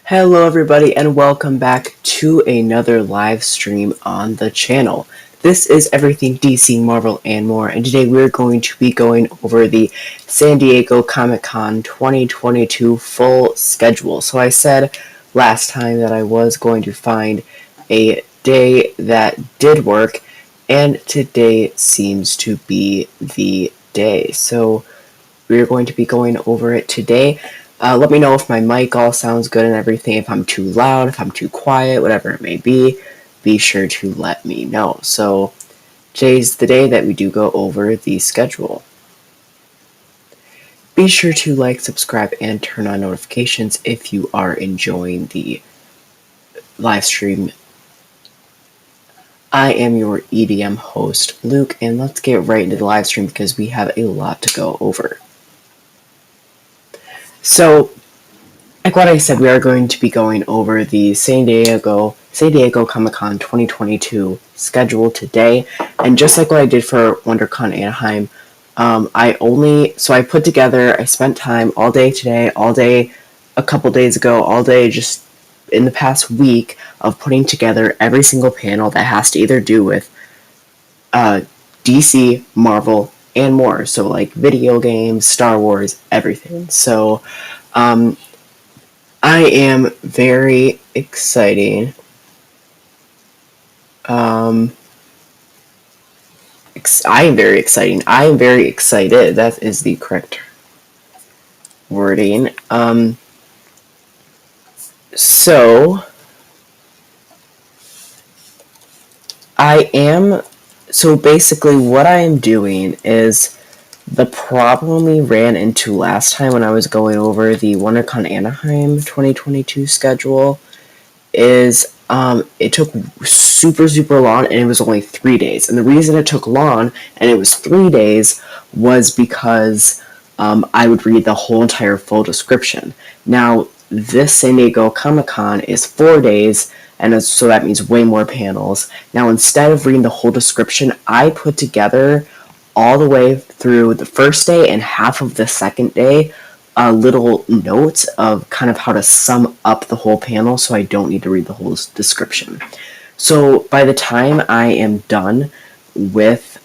Hello everybody and welcome back to another live stream on the channel. This is Everything DC, Marvel, and more, and today we're going to be going over the San Diego Comic-Con 2022 full schedule. So I said last time that I was going to find a day that did work, and today seems to be the day. So we're going to be going over it today. Let me know if my mic all sounds good and everything, if I'm too loud, if I'm too quiet, whatever it may be. Be sure to let me know. So today's the day that we do go over the schedule. Be sure to like, subscribe, and turn on notifications if you are enjoying the live stream. I am your EDM host, Luke, and let's get right into the live stream because we have a lot to go over. So, like what I said, we are going to be going over the San Diego Comic-Con 2022 schedule today, and just like what I did for WonderCon Anaheim, I spent time all day today, all day a couple days ago, all day just in the past week of putting together every single panel that has to either do with DC, Marvel, and more. So like video games, Star Wars, everything. So I am very excited. I am very excited. That is the correct wording. So basically what I am doing is the problem we ran into last time when I was going over the WonderCon Anaheim 2022 schedule is it took super, super long, and it was only 3 days. And the reason it took long, and it was 3 days, was because I would read the whole entire full description. Now, this San Diego Comic-Con is 4 days, and so that means way more panels. Now, instead of reading the whole description, I put together all the way through the first day and half of the second day little notes of kind of how to sum up the whole panel, so I don't need to read the whole description. So by the time I am done with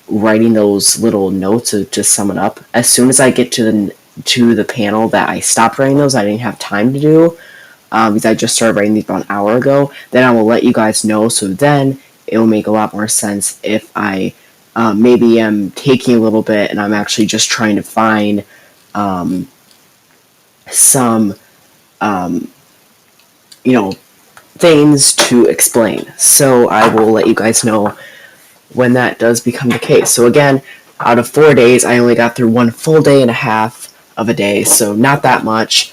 writing those little notes to just sum it up, as soon as I get to the panel that I stopped writing those, I didn't have time to do, because I just started writing these about an hour ago, then I will let you guys know, so then it will make a lot more sense if I maybe am taking a little bit and I'm actually just trying to find some things to explain. So I will let you guys know when that does become the case. So again, out of 4 days, I only got through 1 full day and a half of a day, so not that much.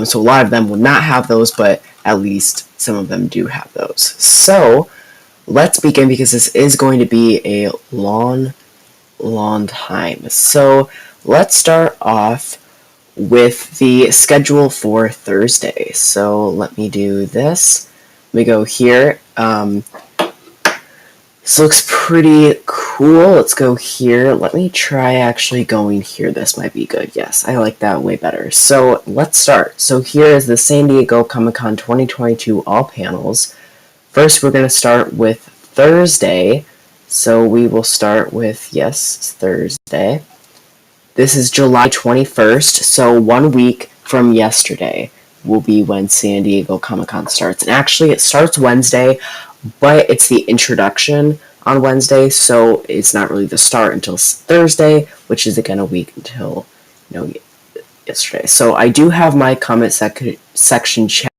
So a lot of them will not have those, but at least some of them do have those. So let's begin, because this is going to be a long time. So let's start off with the schedule for Thursday. So let me do this. Let me go here. This looks pretty cool. Let's go here. Let me try actually going here. This might be good. Yes, I like that way better. So let's start. So here is the San Diego Comic-Con 2022 all panels. First, we're going to start with Thursday. So we will start with, yes, Thursday. This is July 21st, so 1 week from yesterday will be when San Diego Comic-Con starts. And actually, it starts Wednesday, but it's the introduction on Wednesday, so it's not really the start until Thursday, which is again a week until yesterday. So I do have my comment section chat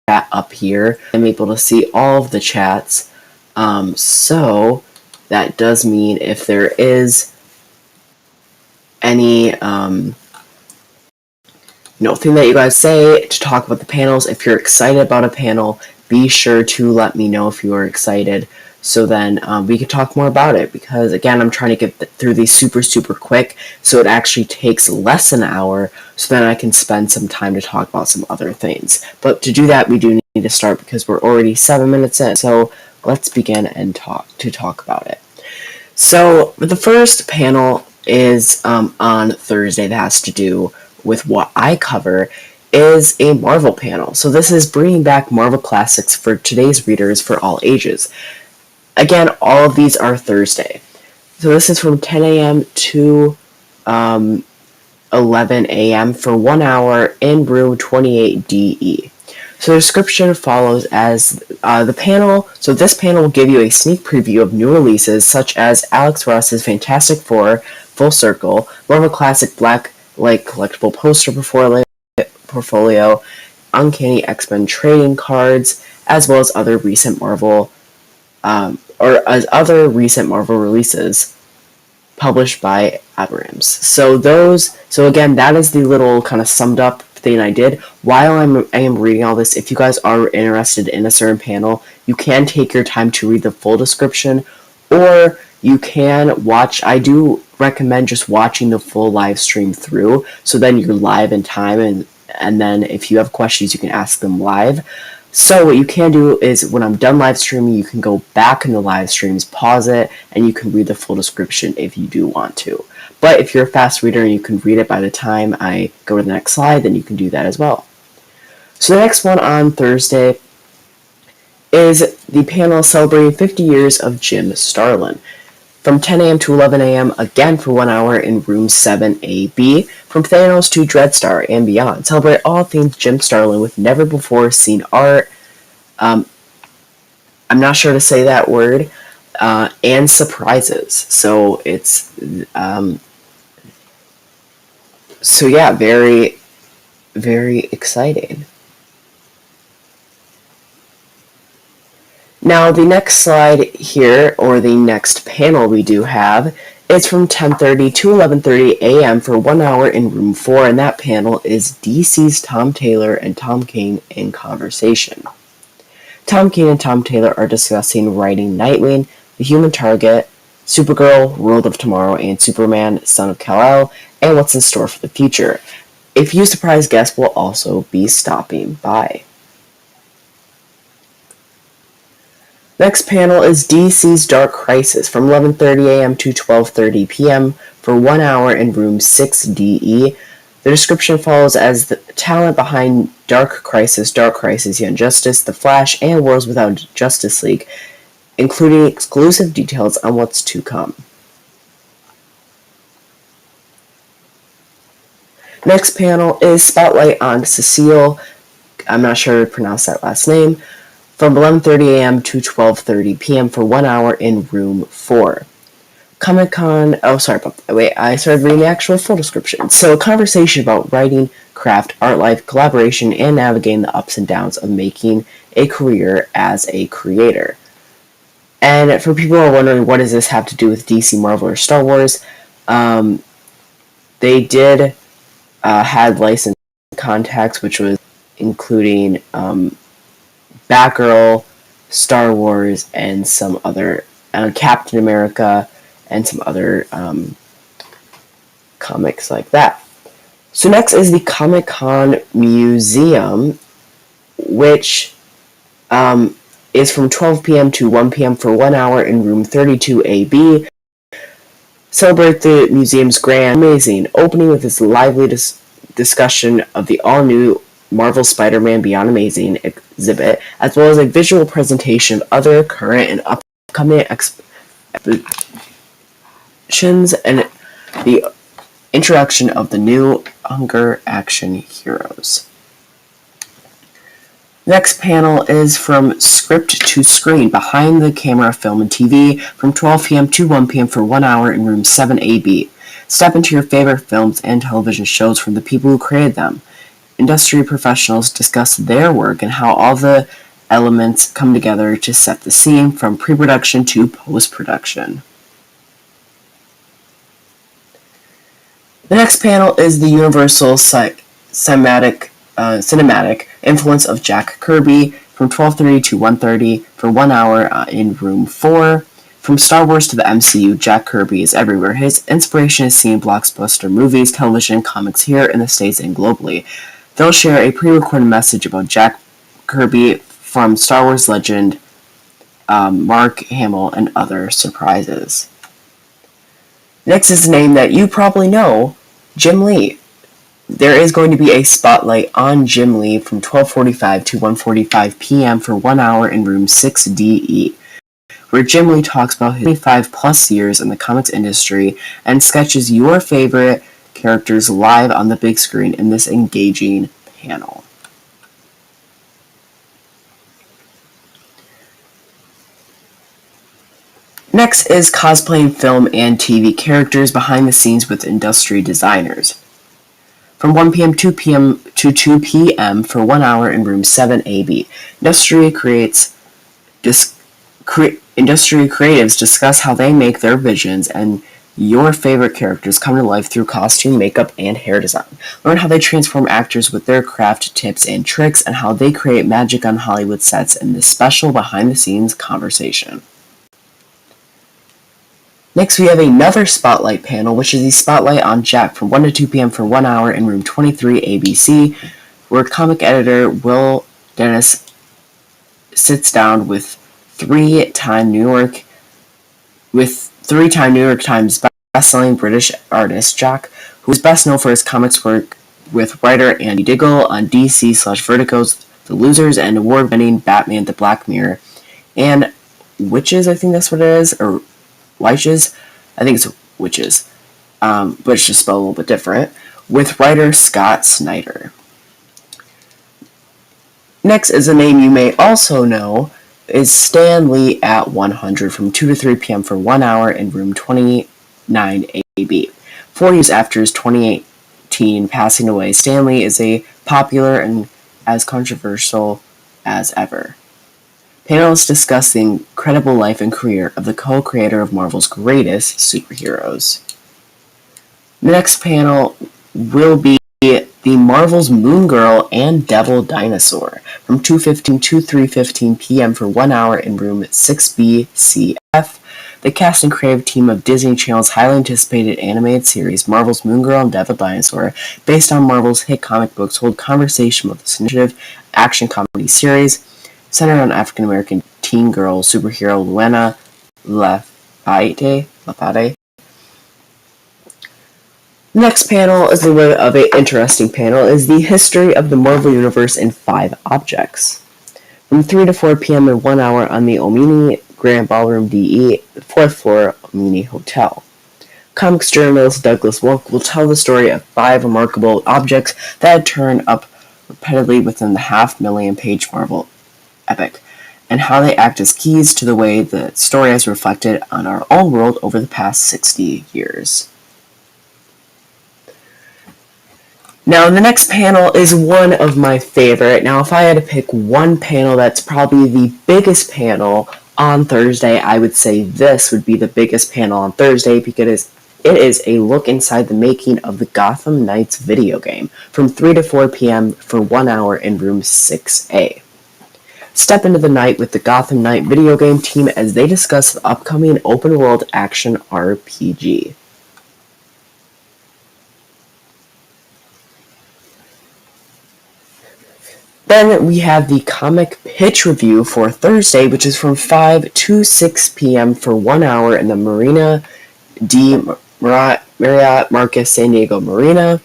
up here. I'm able to see all of the chats. So that does mean if there is any thing that you guys say to talk about the panels, if you're excited about a panel, be sure to let me know if you are excited, so then we can talk more about it, because again, I'm trying to get through these super quick, so it actually takes less than an hour, so then I can spend some time to talk about some other things. But to do that, we do need to start, because we're already 7 minutes in, so let's begin and talk about it. So the first panel is on Thursday that has to do with what I cover, is a Marvel panel. So this is bringing back Marvel classics for today's readers for all ages. Again, all of these are Thursday. So this is from 10 a.m. to 11 a.m. for 1 hour in room 28DE. So the description follows as the panel. So this panel will give you a sneak preview of new releases such as Alex Ross's Fantastic Four Full Circle, Marvel Classic Black Light collectible poster portfolio, Uncanny X-Men trading cards, as well as other recent Marvel releases published by Abrams. So again, that is the little kind of summed up thing I did. While I am reading all this, if you guys are interested in a certain panel, you can take your time to read the full description, or you can watch. I do recommend just watching the full live stream through, so then you're live in time, and then if you have questions, you can ask them live. So what you can do is, when I'm done live streaming, you can go back in the live streams, pause it, and you can read the full description if you do want to. But if you're a fast reader and you can read it by the time I go to the next slide, then you can do that as well. So the next one on Thursday is the panel celebrating 50 years of Jim Starlin. From 10 a.m. to 11 a.m., again for 1 hour in room 7AB, from Thanos to Dreadstar and beyond. Celebrate all things Jim Starlin with never-before-seen art, I'm not sure to say that word, and surprises. So it's, so yeah, very, very exciting. Now, the next slide here, or the next panel we do have, is from 10:30 to 11:30 a.m. for 1 hour in room 4, and that panel is DC's Tom Taylor and Tom King in conversation. Tom King and Tom Taylor are discussing writing Nightwing, The Human Target, Supergirl, World of Tomorrow, and Superman, Son of Kal-El, and what's in store for the future. A few surprise guests will also be stopping by. Next panel is DC's Dark Crisis from 11:30 a.m. to 12:30 p.m. for 1 hour in room 6DE. The description follows as the talent behind Dark Crisis, Young Justice, The Flash, and Worlds Without Justice League, including exclusive details on what's to come. Next panel is Spotlight on Cecile, I'm not sure how to pronounce that last name, from 11:30 a.m. to 12:30 p.m. for 1 hour in room 4. Comic-Con, I started reading the actual full description. So, a conversation about writing, craft, art life, collaboration, and navigating the ups and downs of making a career as a creator. And for people who are wondering, what does this have to do with DC, Marvel, or Star Wars, they did had licensed contacts, which was including Batgirl, Star Wars, and some other, Captain America, and some other comics like that. So next is the Comic-Con Museum, which is from 12 p.m. to 1 p.m. for 1 hour in room 32AB. Celebrate the museum's grand, amazing opening with its lively discussion of the all-new Marvel Spider-Man Beyond Amazing exhibit, as well as a visual presentation of other current and upcoming exhibitions and the introduction of the new Hunger Action Heroes. Next panel is from Script to Screen, Behind the Camera Film and TV, from 12 p.m. to 1 p.m. for 1 hour in room 7AB. Step into your favorite films and television shows from the people who created them. Industry professionals discuss their work and how all the elements come together to set the scene, from pre-production to post-production. The next panel is the Universal Cinematic influence of Jack Kirby, from 12:30 to 1:30 for 1 hour in room 4. From Star Wars to the MCU, Jack Kirby is everywhere. His inspiration is seen in blockbuster movies, television, comics here in the States and globally. They'll share a pre-recorded message about Jack Kirby from Star Wars legend Mark Hamill and other surprises. Next is a name that you probably know, Jim Lee. There is going to be a spotlight on Jim Lee from 12:45 to 1:45 p.m. for 1 hour in room 6DE, where Jim Lee talks about his 25-plus years in the comics industry and sketches your favorite characters live on the big screen in this engaging panel. Next is cosplaying film and TV characters behind the scenes with industry designers. From 1 p.m. to 2 p.m. for 1 hour in room 7AB. Industry creatives discuss how they make their visions and your favorite characters come to life through costume, makeup, and hair design. Learn how they transform actors with their craft tips and tricks, and how they create magic on Hollywood sets in this special behind-the-scenes conversation. Next, we have another spotlight panel, which is the spotlight on Jack from 1 to 2 p.m. for 1 hour in room 23 ABC, where comic editor Will Dennis sits down with three-time New York Times best-selling British artist Jack, who is best known for his comics work with writer Andy Diggle on DC/Vertigo's The Losers and award-winning Batman: The Black Mirror, and Witches, I think that's what it is, or Witches, I think it's Witches, but it's just spelled a little bit different, with writer Scott Snyder. Next is a name you may also know, is Stan Lee at 100 from 2 to 3 p.m. for 1 hour in room 29AB. 4 years after his 2018 passing away, Stan Lee is as popular and as controversial as ever. Panelists discuss the incredible life and career of the co-creator of Marvel's greatest superheroes. The next panel will be the Marvel's Moon Girl and Devil Dinosaur from 2:15 to 3:15 p.m. for 1 hour in room 6BCF. The cast and creative team of Disney Channel's highly anticipated animated series, Marvel's Moon Girl and Devil Dinosaur, based on Marvel's hit comic books, hold conversation with this initiative action comedy series centered on African-American teen girl superhero Luana Lafayette. The next panel is a little bit of an interesting panel, is the history of the Marvel Universe in 5 objects. From 3 to 4 p.m. in 1 hour on the Omni Grand Ballroom DE, 4th floor Omni Hotel. Comics journalist Douglas Wolk will tell the story of 5 remarkable objects that had turned up repeatedly within the 500,000-page Marvel epic, and how they act as keys to the way the story has reflected on our own world over the past 60 years. Now, the next panel is one of my favorite. Now, if I had to pick one panel that's probably the biggest panel on Thursday, I would say this would be the biggest panel on Thursday because it is a look inside the making of the Gotham Knights video game from 3 to 4 p.m. for 1 hour in room 6A. Step into the night with the Gotham Knight video game team as they discuss the upcoming open-world action RPG. Then we have the comic pitch review for Thursday, which is from 5 to 6 p.m. for 1 hour in the Marina D. Marriott Marcus San Diego Marina.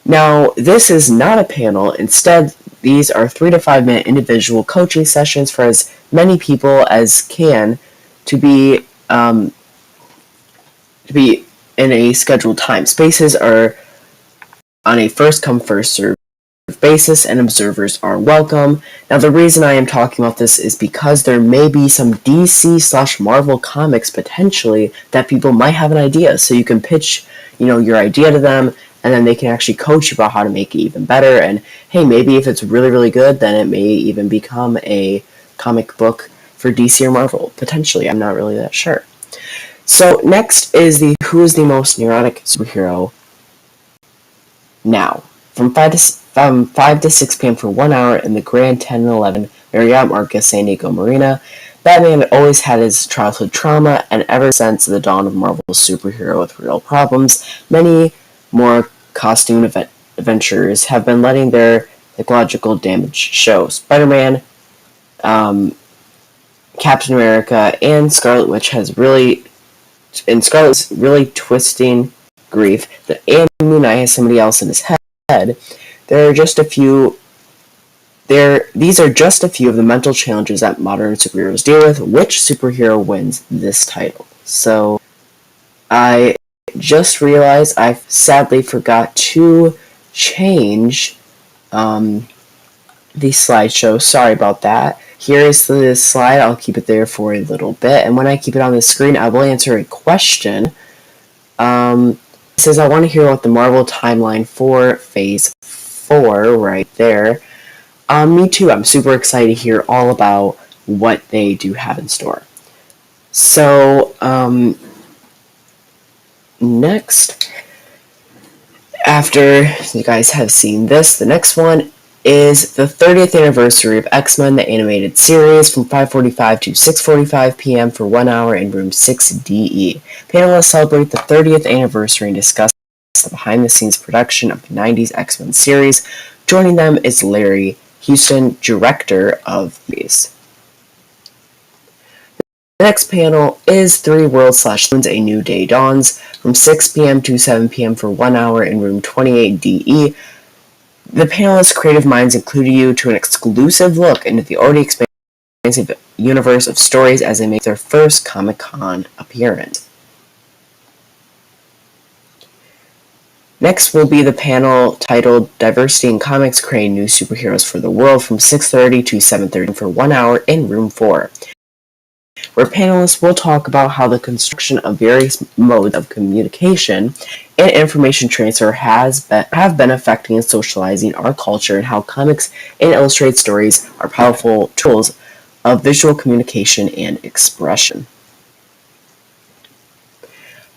Now, this is not a panel. Instead, these are 3 to 5 minute individual coaching sessions for as many people as can to be in a scheduled time. Spaces are on a first come first served basis, and observers are welcome. Now, the reason I am talking about this is because there may be some DC/Marvel comics potentially that people might have an idea, so you can pitch, your idea to them, and then they can actually coach you about how to make it even better. And hey, maybe if it's really, really good, then it may even become a comic book for DC or Marvel. Potentially, I'm not really that sure. So next is the Who is the Most Neurotic Superhero Now. From 5 to 6 p.m. for 1 hour in the Grand 10 and 11 Marriott Marcus San Diego Marina. Batman always had his childhood trauma, and ever since the dawn of Marvel's superhero with real problems, many more costume adventurers have been letting their psychological damage show. Spider-Man, Captain America, and Scarlet Witch Scarlet's really twisting grief, and Moon Knight has somebody else in his head. These are just a few of the mental challenges that modern superheroes deal with. Which superhero wins this title? So, I just realized I sadly forgot to change the slideshow. Sorry about that. Here is the slide. I'll keep it there for a little bit, and when I keep it on the screen, I will answer a question. It says, I want to hear about the Marvel timeline for Phase 4 right there. Me too. I'm super excited to hear all about what they do have in store. So, next, after you guys have seen this, the next one is the 30th anniversary of X-Men, the animated series, from 5:45 to 6:45 p.m. for 1 hour in room 6DE. Panelists celebrate the 30th anniversary and discuss the behind-the-scenes production of the 90s X-Men series. Joining them is Larry Houston, director of these. The next panel is 3 Worlds / A New Day Dawns, from 6 p.m. to 7 p.m. for 1 hour in room 28DE. The panelists' creative minds included you to an exclusive look into the already expansive universe of stories as they make their first Comic-Con appearance. Next will be the panel titled Diversity in Comics Creating New Superheroes for the World from 6:30 to 7:30 for 1 hour in room 4, where panelists will talk about how the construction of various modes of communication and information transfer have been affecting and socializing our culture, and how comics and illustrated stories are powerful tools of visual communication and expression.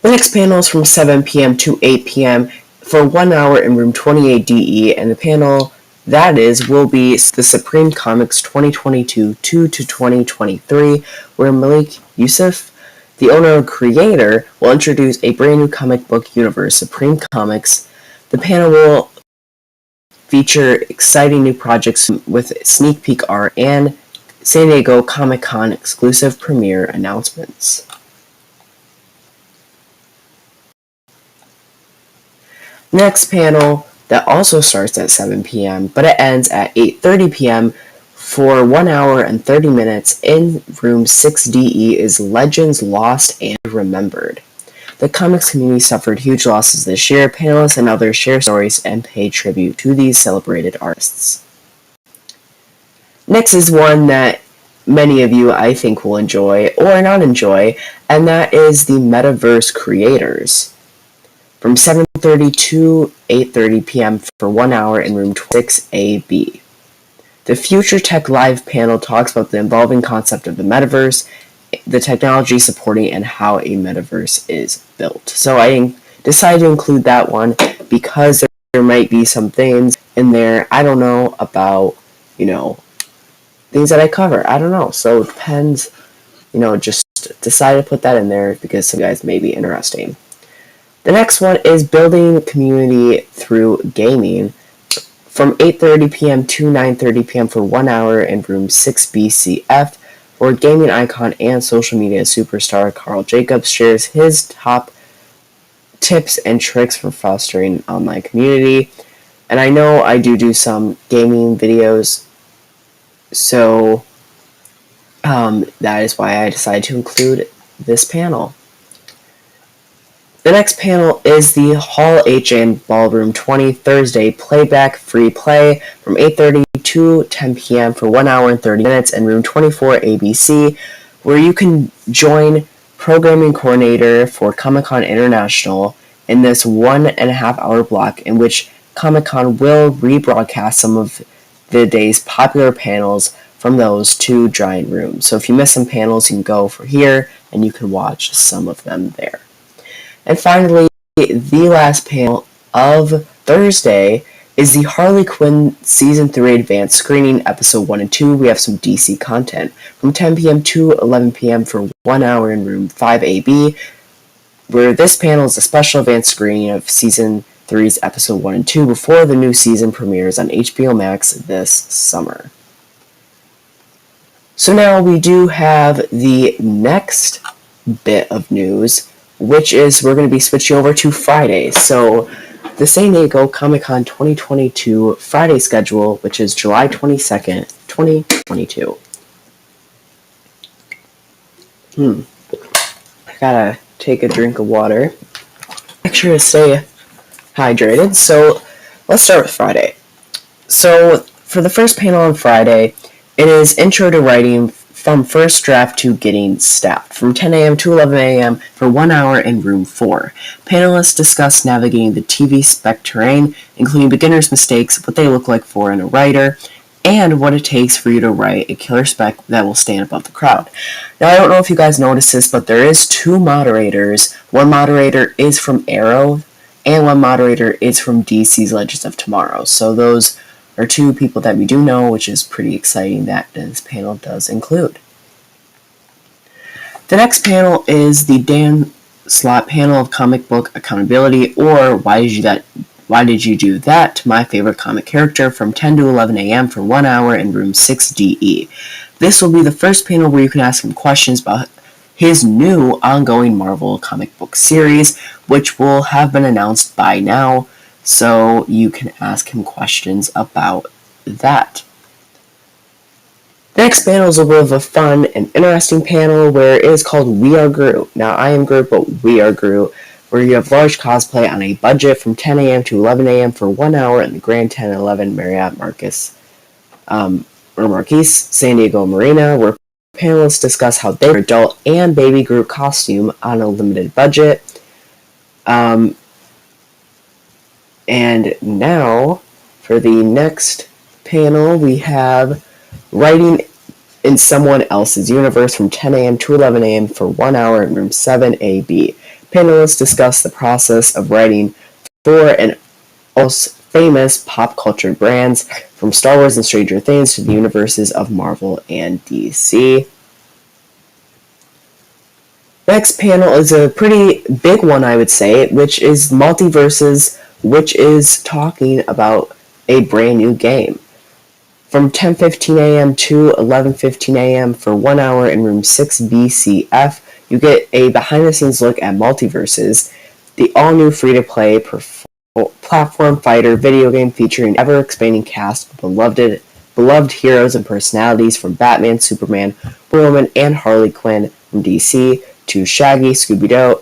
The next panel is from 7 p.m. to 8 p.m. for 1 hour in room 28DE, and the panel that will be the Supreme Comics 2022 to 2023, where Malik Yusuf, the owner and creator, will introduce a brand new comic book universe, Supreme Comics. The panel will feature exciting new projects with sneak peek art and San Diego Comic-Con exclusive premiere announcements. Next panel that also starts at 7 p.m., but it ends at 8:30 p.m. for 1 hour and 30 minutes in room 6DE is Legends Lost and Remembered. The comics community suffered huge losses this year. Panelists and others share stories and pay tribute to these celebrated artists. Next is one that many of you, I think, will enjoy or not enjoy, and that is the Metaverse Creators. From 7:30 to 8:30 p.m. for 1 hour in room 6AB. The Future Tech Live panel talks about the evolving concept of the metaverse, the technology supporting, and how a metaverse is built. So I decided to include that one because there might be some things in there I don't know about, things that I cover. I don't know. So it depends, just decided to put that in there because some guys may be interesting. The next one is Building Community Through Gaming from 8:30 p.m. to 9:30 p.m. for 1 hour in room 6BCF, where gaming icon and social media superstar Carl Jacobs shares his top tips and tricks for fostering an online community. And I know I do some gaming videos, so that is why I decided to include this panel. The next panel is the Hall HN Ballroom 20 Thursday Playback Free Play from 8:30 to 10 p.m. for 1 hour and 30 minutes in room 24 ABC, where you can join programming coordinator for Comic-Con International in this 1.5 hour block in which Comic-Con will rebroadcast some of the day's popular panels from those two giant rooms. So if you miss some panels, you can go for here and you can watch some of them there. And finally, the last panel of Thursday is the Harley Quinn Season 3 Advanced Screening, Episode 1 and 2. We have some DC content from 10 p.m. to 11 p.m. for 1 hour in room 5AB, where this panel is a special advanced screening of Season 3's Episode 1 and 2 before the new season premieres on HBO Max this summer. So now we do have the next bit of news, which is we're going to be switching over to Fridays. So the San Diego Comic-Con 2022 Friday schedule, which is July 22nd, 2022. I gotta take a drink of water. Make sure to stay hydrated. So let's start with Friday. So for the first panel on Friday, it is Intro to Writing from First Draft to Getting Staffed, from 10 a.m. to 11 a.m. for 1 hour in room 4. Panelists discuss navigating the TV spec terrain, including beginners' mistakes, what they look like for a writer, and what it takes for you to write a killer spec that will stand above the crowd. Now, I don't know if you guys noticed this, but there is 2 moderators. One moderator is from Arrow, and one moderator is from DC's Legends of Tomorrow. So those are 2 people that we do know, which is pretty exciting that this panel does include. The next panel is the Dan Slott panel of comic book accountability, or why did you do that to my favorite comic character, from 10 to 11 a.m. for 1 hour in room 6DE. This will be the first panel where you can ask him questions about his new ongoing Marvel comic book series, which will have been announced by now, so you can ask him questions about that. The next panel is a bit of a fun and interesting panel where it is called We Are Groot. Now, I am Groot, but We Are Groot, where you have large cosplay on a budget from 10 a.m. to 11 a.m. for 1 hour in the Grand 1011 Marriott Marquis San Diego Marina, where panelists discuss how they are adult and baby Groot costume on a limited budget. And now, for the next panel, we have Writing in Someone Else's Universe from 10 a.m. to 11 a.m. for 1 hour in room 7AB. Panelists discuss the process of writing for and most famous pop culture brands, from Star Wars and Stranger Things to the universes of Marvel and DC. Next panel is a pretty big one, I would say, which is Multiverses, which is talking about a brand new game. From 10:15 a.m. to 11:15 a.m. for 1 hour in room 6BCF, you get a behind-the-scenes look at Multiverses, the all-new free-to-play platform fighter video game featuring an ever-expanding cast of beloved heroes and personalities from Batman, Superman, Wonder Woman, and Harley Quinn from DC to Shaggy, Scooby-Doo,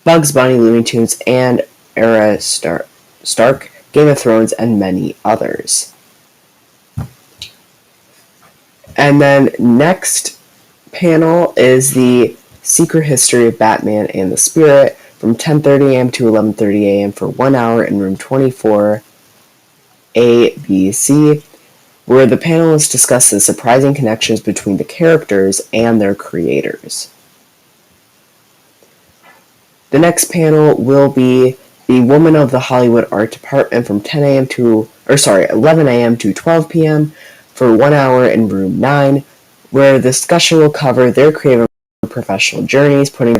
Bugs Bunny, Looney Tunes, and Arya Stark, Game of Thrones, and many others. And then next panel is the Secret History of Batman and the Spirit from 10:30 a.m. to 11:30 a.m. for 1 hour in room 24 ABC, where the panelists discuss the surprising connections between the characters and their creators. The next panel will be the Woman of the Hollywood Art Department from 11 a.m. to 12 p.m. for 1 hour in room 9, where the discussion will cover their creative and professional journeys, putting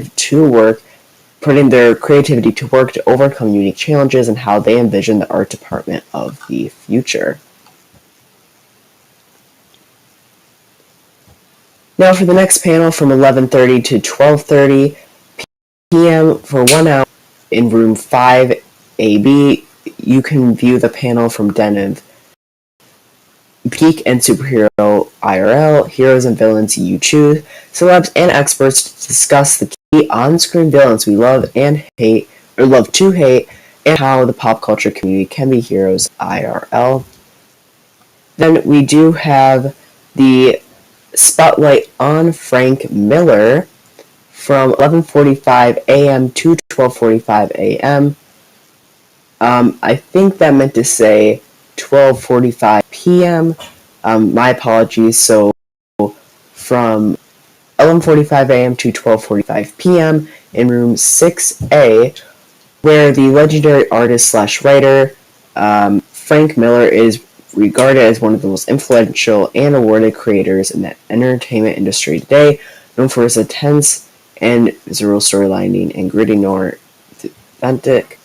their creativity to work to overcome unique challenges and how they envision the art department of the future. Now for the next panel from 11:30 to 12:30 p.m. for 1 hour in room 5AB, you can view the panel from Den of Geek and Superhero IRL, Heroes and Villains You Choose, celebs and experts to discuss the key on-screen villains we love and hate, or love to hate, and how the pop culture community can be heroes IRL. Then we do have the Spotlight on Frank Miller from 11:45 a.m. to 12:45 a.m. I think that meant to say 12:45 p.m. My apologies. So from 11:45 a.m. to 12:45 p.m. in room 6A, where the legendary artist/writer Frank Miller is regarded as one of the most influential and awarded creators in the entertainment industry today, known for his intense and visceral storylining and gritty noir authentic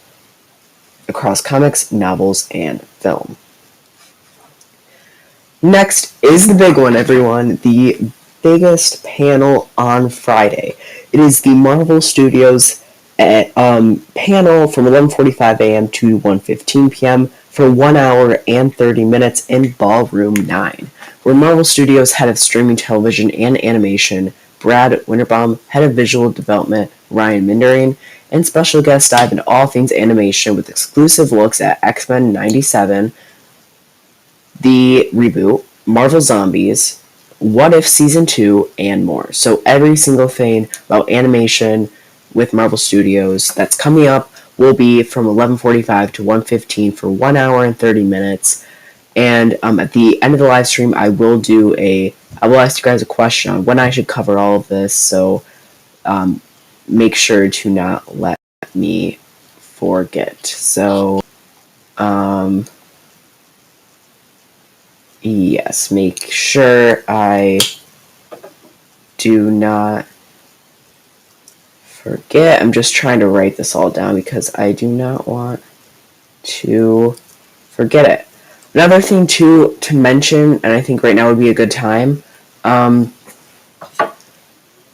across comics, novels, and film. Next is the big one, everyone, the biggest panel on Friday. It is the Marvel Studios panel from 11:45 a.m. to 1:15 p.m. for 1 hour and 30 minutes in Ballroom 9, where Marvel Studios head of streaming television and animation Brad Winterbaum, head of visual development Ryan Mindering, and special guests dive into all things animation with exclusive looks at X-Men 97, the reboot, Marvel Zombies, What If Season 2, and more. So every single thing about animation with Marvel Studios that's coming up will be from 11:45 to 1:15 for 1 hour and 30 minutes. And at the end of the live stream, I will ask you guys a question on when I should cover all of this, so make sure to not let me forget. So, yes, make sure I do not forget. I'm just trying to write this all down because I do not want to forget it. Another thing to mention, and I think right now would be a good time,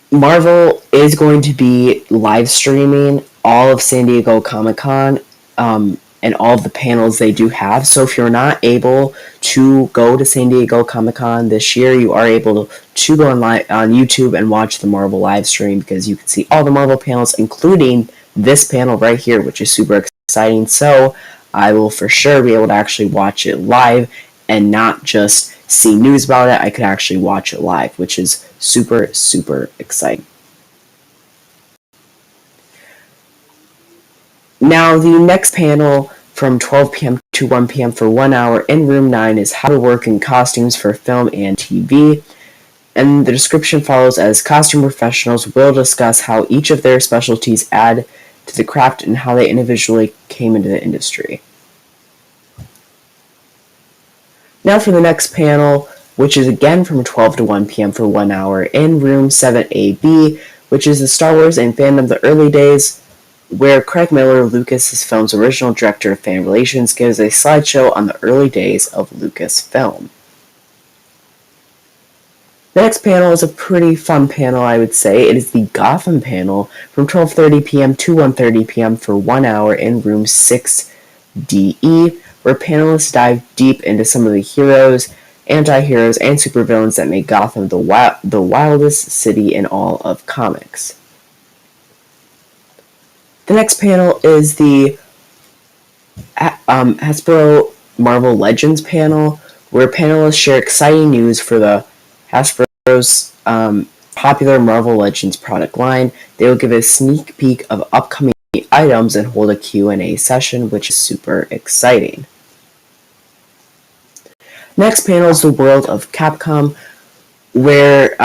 Marvel is going to be live streaming all of San Diego Comic-Con and all of the panels they do have. So if you're not able to go to San Diego Comic-Con this year, you are able to go on YouTube and watch the Marvel live stream, because you can see all the Marvel panels, including this panel right here, which is super exciting. So I will for sure be able to actually watch it live and not just see news about it. I could actually watch it live, which is super, super exciting. Now, the next panel from 12 p.m. to 1 p.m. for 1 hour in room 9 is How to Work in Costumes for Film and TV. And the description follows as costume professionals will discuss how each of their specialties add to the craft and how they individually came into the industry. Now for the next panel, which is again from 12 to 1 p.m. for 1 hour in room 7AB, which is the Star Wars and fandom the early days, where Craig Miller, Lucasfilm's original director of fan relations, gives a slideshow on the early days of Lucasfilm. The next panel is a pretty fun panel, I would say. It is the Gotham panel from 12:30 p.m. to 1:30 p.m. for 1 hour in room 6DE, where panelists dive deep into some of the heroes, anti-heroes, and supervillains that make Gotham the wildest city in all of comics. The next panel is the Hasbro Marvel Legends panel, where panelists share exciting news for the Hasbro's popular Marvel Legends product line. They will give a sneak peek of upcoming items and hold a Q&A session, which is super exciting. Next panel is the World of Capcom, where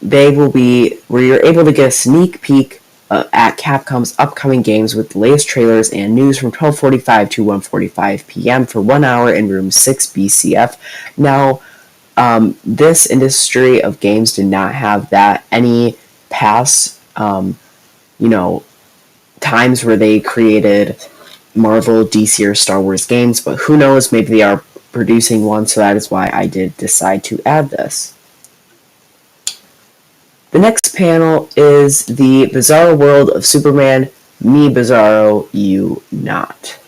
you're able to get a sneak peek at Capcom's upcoming games with the latest trailers and news from 12:45 to 1:45 p.m. for 1 hour in room 6BCF. Now, this industry of games did not have any past, times where they created Marvel, DC, or Star Wars games, but who knows, maybe they are producing one, so that is why I did decide to add this. The next panel is the Bizarro World of Superman, Me Bizarro, You Not,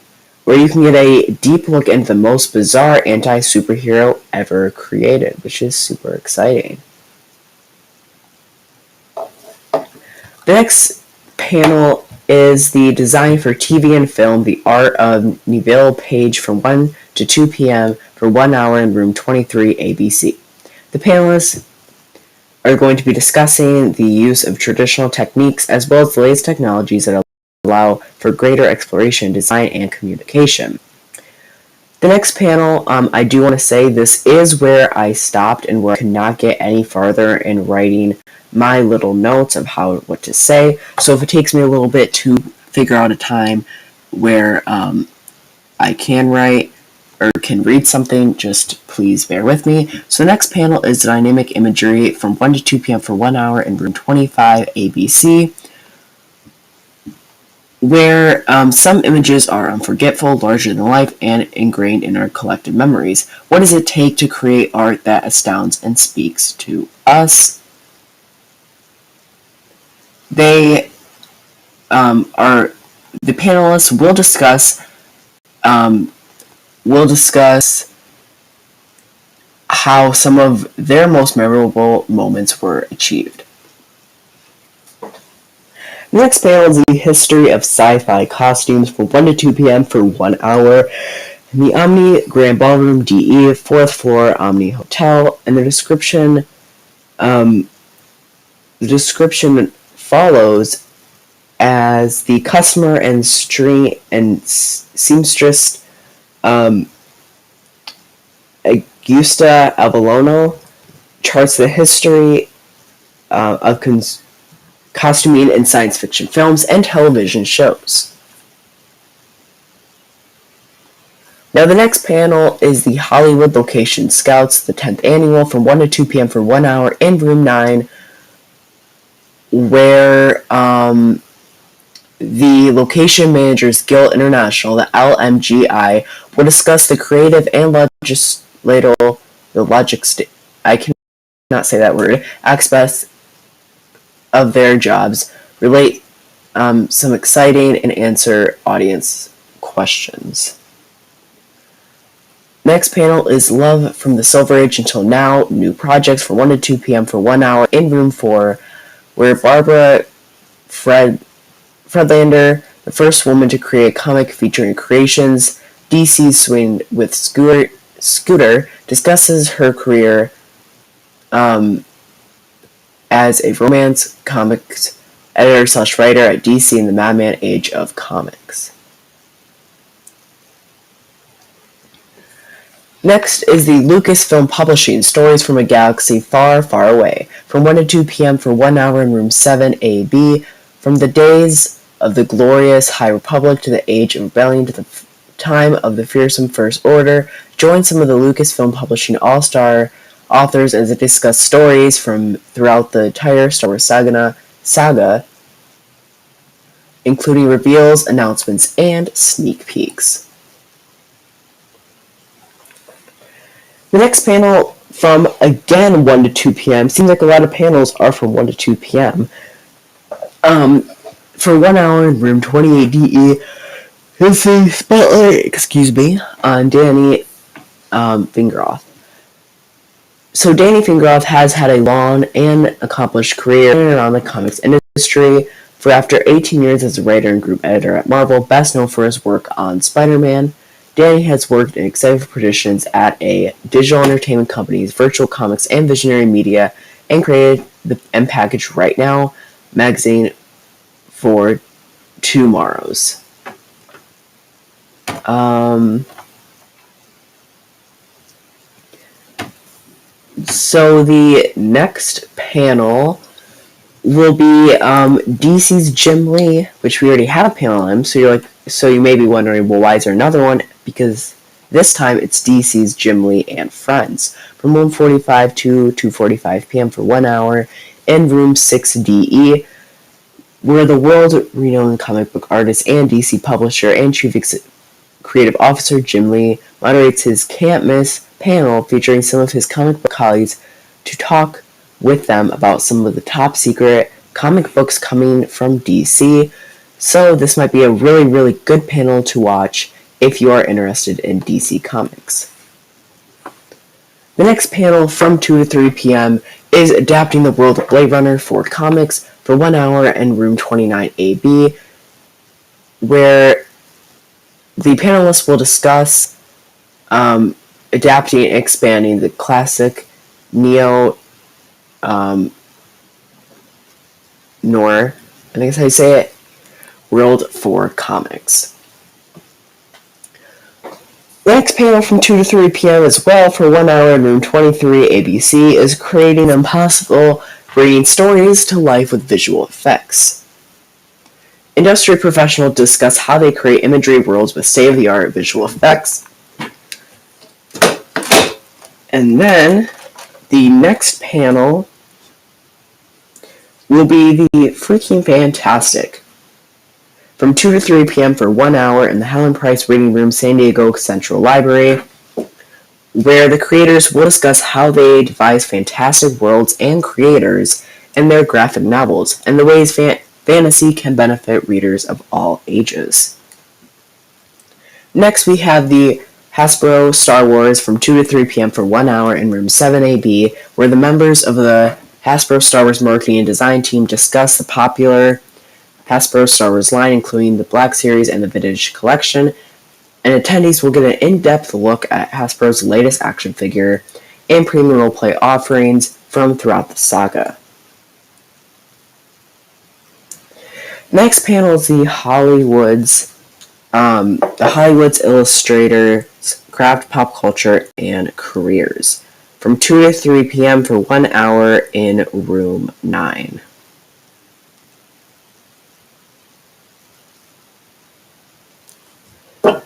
where you can get a deep look into the most bizarre anti-superhero ever created, which is super exciting. The next panel is the Design for TV and Film, The Art of Neville Page from 1 to 2 p.m. for 1 hour in room 23 ABC. The panelists are going to be discussing the use of traditional techniques as well as the latest technologies that allow for greater exploration, design, and communication. The next panel, I do want to say this is where I stopped and where I could not get any farther in writing my little notes of what to say. So if it takes me a little bit to figure out a time where I can write or can read something, just please bear with me. So the next panel is dynamic imagery from 1 to 2 p.m. for 1 hour in room 25 ABC, where some images are unforgettable, larger than life, and ingrained in our collective memories. What does it take to create art that astounds and speaks to us? The panelists will discuss how some of their most memorable moments were achieved. The next panel is the history of sci-fi costumes from 1 to 2 p.m. for 1 hour in the Omni Grand Ballroom DE, 4th floor Omni Hotel, and the description follows as the customer and seamstress Augusta Avalono charts the history of costuming in science fiction films and television shows. Now the next panel is the Hollywood Location Scouts, the 10th annual, from 1 to 2 p.m. for 1 hour in room 9, where the Location Managers Guild International, the LMGI, will discuss the creative and aspects of their jobs, relate some exciting, and answer audience questions. Next panel is Love from the Silver Age Until Now, new projects for 1 to 2 p.m. for 1 hour in room 4, where Barbara Fredlander, the first woman to create a comic featuring creations, DC's Swing with Scooter, discusses her career as a romance comics editor/writer at DC in the Madman Age of Comics. Next is the Lucasfilm Publishing, Stories from a Galaxy Far, Far Away, from 1 to 2 p.m. for 1 hour in room 7AB, from the days of the glorious High Republic to the age of rebellion to the time of the fearsome First Order. Join some of the Lucasfilm Publishing all-star authors as they discuss stories from throughout the entire Star Wars saga, including reveals, announcements, and sneak peeks. The next panel from, again, 1 to 2 p.m. Seems like a lot of panels are from 1 to 2 p.m. For 1 hour in room 28DE is the spotlight, on Danny Fingeroth. So Danny Fingeroth has had a long and accomplished career in and around the comics industry. For after 18 years as a writer and group editor at Marvel, best known for his work on Spider-Man, Danny has worked in executive positions at a digital entertainment company's Virtual Comics and Visionary Media, and created and packaged Right Now magazine for Tomorrows. So the next panel will be DC's Jim Lee, which we already have a panel on him. So you may be wondering, well, why is there another one? Because this time it's DC's Jim Lee and Friends from 1:45 to 2:45 p.m. for 1 hour in room 6DE, where the world-renowned comic book artist and DC publisher and chief creative officer Jim Lee moderates his can't miss panel featuring some of his comic book colleagues to talk with them about some of the top secret comic books coming from DC. So this might be a really, really good panel to watch if you are interested in DC Comics. The next panel from 2 to 3 p.m. is Adapting the World of Blade Runner for Comics for 1 hour in room 29AB, where the panelists will discuss adapting and expanding the classic neo noir, I think that's how you say it, world for comics. The next panel from 2 to 3 p.m. as well for 1 hour in room 23 ABC is Creating Impossible, bringing stories to life with visual effects. Industry professionals discuss how they create imagery worlds with state-of-the-art visual effects. And then the next panel will be the Freaking Fantastic from 2 to 3 p.m. for 1 hour in the Helen Price Reading Room, San Diego Central Library, where the creators will discuss how they devise fantastic worlds and creators in their graphic novels, and the ways fantasy can benefit readers of all ages. Next, we have the Hasbro Star Wars from 2 to 3 p.m. for 1 hour in room 7AB, where the members of the Hasbro Star Wars marketing and design team discuss the popular Hasbro Star Wars line, including the Black Series and the Vintage Collection, and attendees will get an in-depth look at Hasbro's latest action figure and premium roleplay offerings from throughout the saga. Next panel is the Hollywood's Illustrators, Craft, Pop Culture, and Careers from 2 to 3 p.m. for 1 hour in room 9.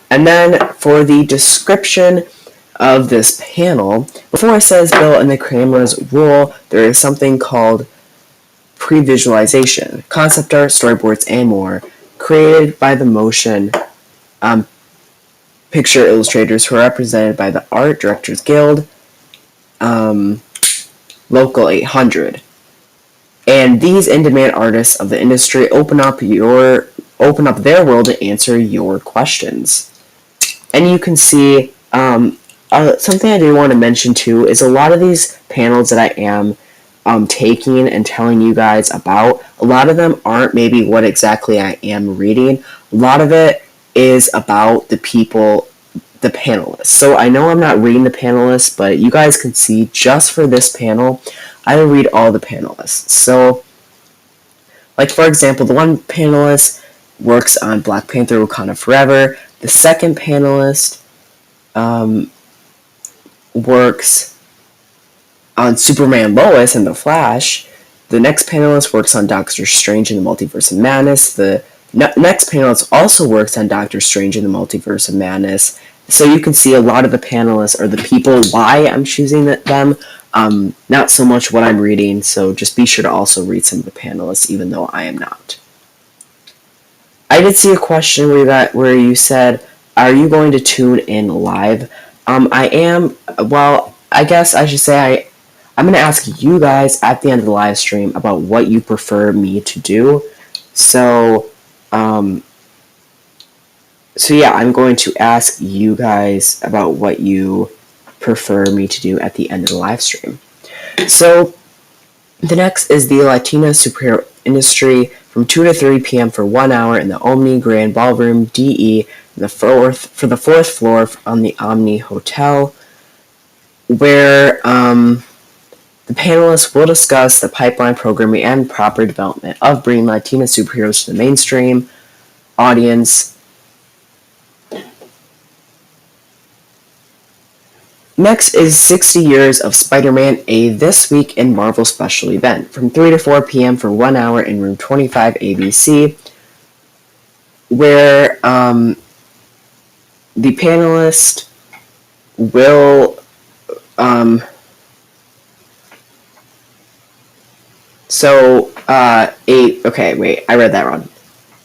And then for the description of this panel, before it says Bill and the Kramer's rule, there is something called pre-visualization, concept art, storyboards, and more, created by the motion picture illustrators who are represented by the Art Directors Guild, Local 800. And these in-demand artists of the industry open up their world to answer your questions. And you can see something I did want to mention too is a lot of these panels that I am taking and telling you guys about, a lot of them aren't maybe what exactly I am reading. A lot of it is about the people, the panelists. So I know I'm not reading the panelists, but you guys can see just for this panel, I will read all the panelists. So, like for example, the one panelist works on Black Panther Wakanda Forever. The second panelist works on Superman, Lois, and The Flash. The next panelist works on Doctor Strange in the Multiverse of Madness. The next panelist also works on Doctor Strange in the Multiverse of Madness. So you can see a lot of the panelists are the people why I'm choosing them, not so much what I'm reading, so just be sure to also read some of the panelists, even though I am not. I did see a question where you said, are you going to tune in live? I am. Well, I guess I should say I'm going to ask you guys at the end of the live stream about what you prefer me to do. So yeah, I'm going to ask you guys about what you prefer me to do at the end of the live stream. So the next is the Latina Superhero Industry from 2 to 3 p.m. for 1 hour in the Omni Grand Ballroom DE for the fourth floor on the Omni Hotel, where the panelists will discuss the pipeline programming and proper development of bringing Latina superheroes to the mainstream audience. Next is 60 Years of Spider-Man, a This Week in Marvel special event, from 3 to 4 p.m. for 1 hour in room 25 ABC, where the panelist will okay, wait, I read that wrong.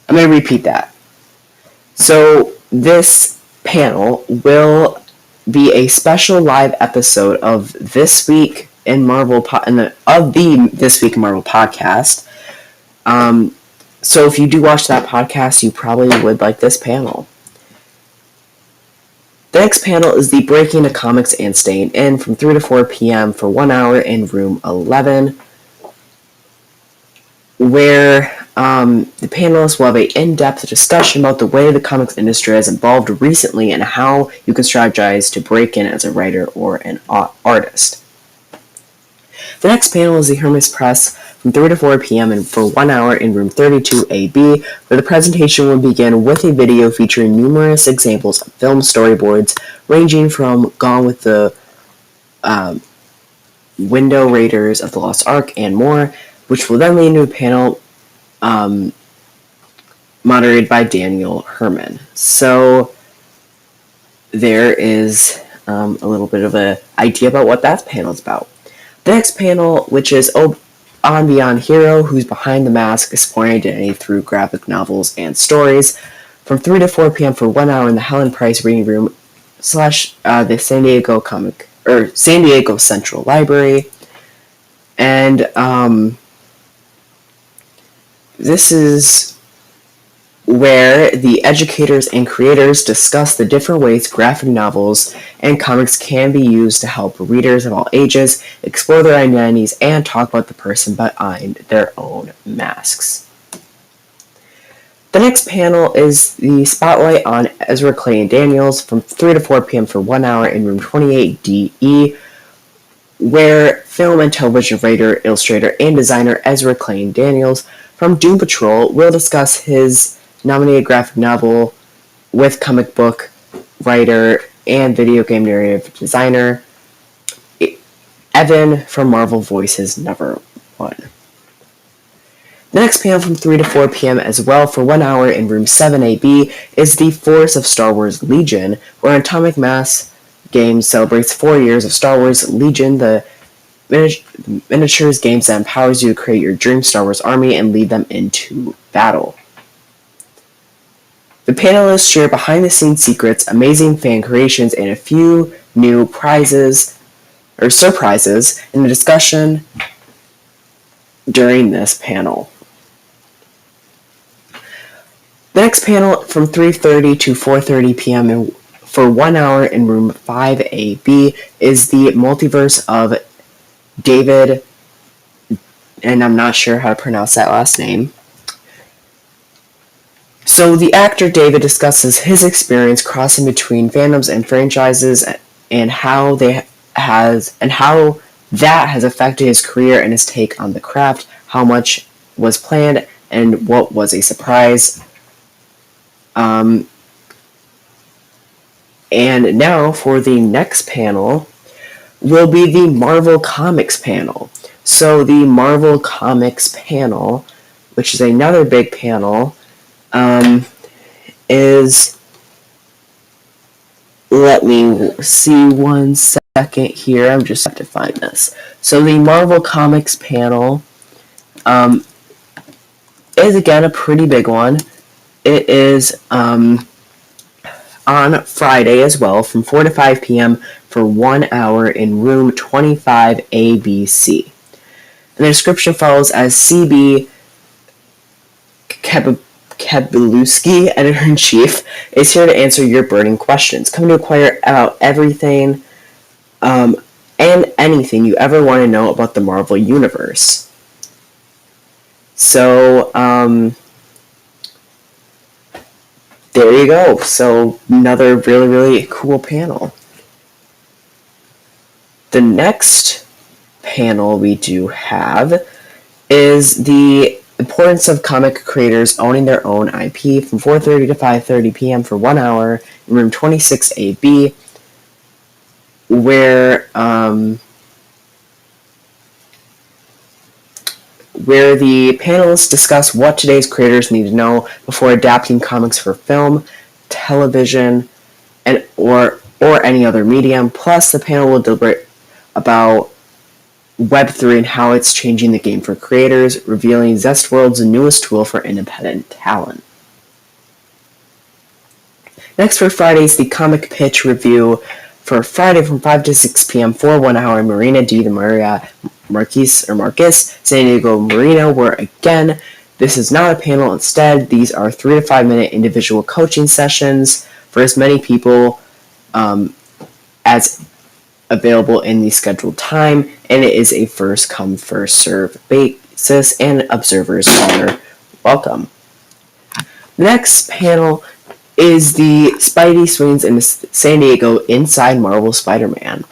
I'm going to repeat that. So this panel will be a special live episode of This Week in Marvel This Week in Marvel podcast. So if you do watch that podcast, you probably would like this panel. The next panel is the Breaking the Comics and Staying In from 3 to 4 p.m. for 1 hour in room 11, where the panelists will have an in-depth discussion about the way the comics industry has evolved recently and how you can strategize to break in as a writer or an artist. The next panel is the Hermes Press from 3 to 4 p.m. and for 1 hour in room 32AB, where the presentation will begin with a video featuring numerous examples of film storyboards ranging from Gone with the Window Raiders of the Lost Ark and more, which will then lead into a panel moderated by Daniel Herman. So there is a little bit of an idea about what that panel is about. The next panel, which is On Beyond Hero, Who's Behind the Mask, Exploring Identity Through Graphic Novels and Stories, from 3 to 4 p.m. for 1 hour in the Helen Price Reading Room / the San Diego Central Library. And this is where the educators and creators discuss the different ways graphic novels and comics can be used to help readers of all ages explore their identities and talk about the person behind their own masks. The next panel is the Spotlight on Ezra Clay and Daniels from 3 to 4 p.m. for 1 hour in room 28DE, where film and television writer, illustrator, and designer Ezra Clay Daniels from Doom Patrol will discuss his nominated graphic novel with comic book writer and video game narrative designer Evan from Marvel Voices Number 1. The next panel from 3 to 4 p.m. as well for 1 hour in room 7AB is the Force of Star Wars Legion, where Atomic Mass Games celebrates 4 years of Star Wars Legion, the miniatures games that empowers you to create your dream Star Wars army and lead them into battle. The panelists share behind-the-scenes secrets, amazing fan creations, and a few new surprises in the discussion during this panel. The next panel from 3:30 to 4:30 p.m. for 1 hour in room 5AB is the Multiverse of David, and I'm not sure how to pronounce that last name. So the actor David discusses his experience crossing between fandoms and franchises and how that has affected his career and his take on the craft, how much was planned and what was a surprise. And now for the next panel, will be the Marvel Comics panel. So the Marvel Comics panel, which is another big panel, is, let me see 1 second here, I'm just have to find this. So the Marvel Comics panel is again a pretty big one. It is on Friday as well, from 4 to 5 p.m. for 1 hour in room 25 ABC. And the description follows as CB Kebeluski, editor-in-chief, is here to answer your burning questions. Come to inquire about everything and anything you ever want to know about the Marvel Universe. So, there you go. So, another really, really cool panel. The next panel we do have is the importance of comic creators owning their own IP, from 4:30 to 5:30 p.m. for 1 hour in room 26AB, where the panelists discuss what today's creators need to know before adapting comics for film, television, and or any other medium. Plus, the panel will deliberate about Web3 and how it's changing the game for creators, revealing Zestworld's newest tool for independent talent. Next for Friday is the Comic Pitch Review for Friday from 5 to 6 p.m. for 1 hour in Marina de Maria Marquis, San Diego Marina, where again, this is not a panel. Instead, these are 3 to 5 minute individual coaching sessions for as many people as available in the scheduled time, and it is a first come, first serve basis, and observers are welcome. The next panel is the Spidey Swings in San Diego Inside Marvel Spider-Man,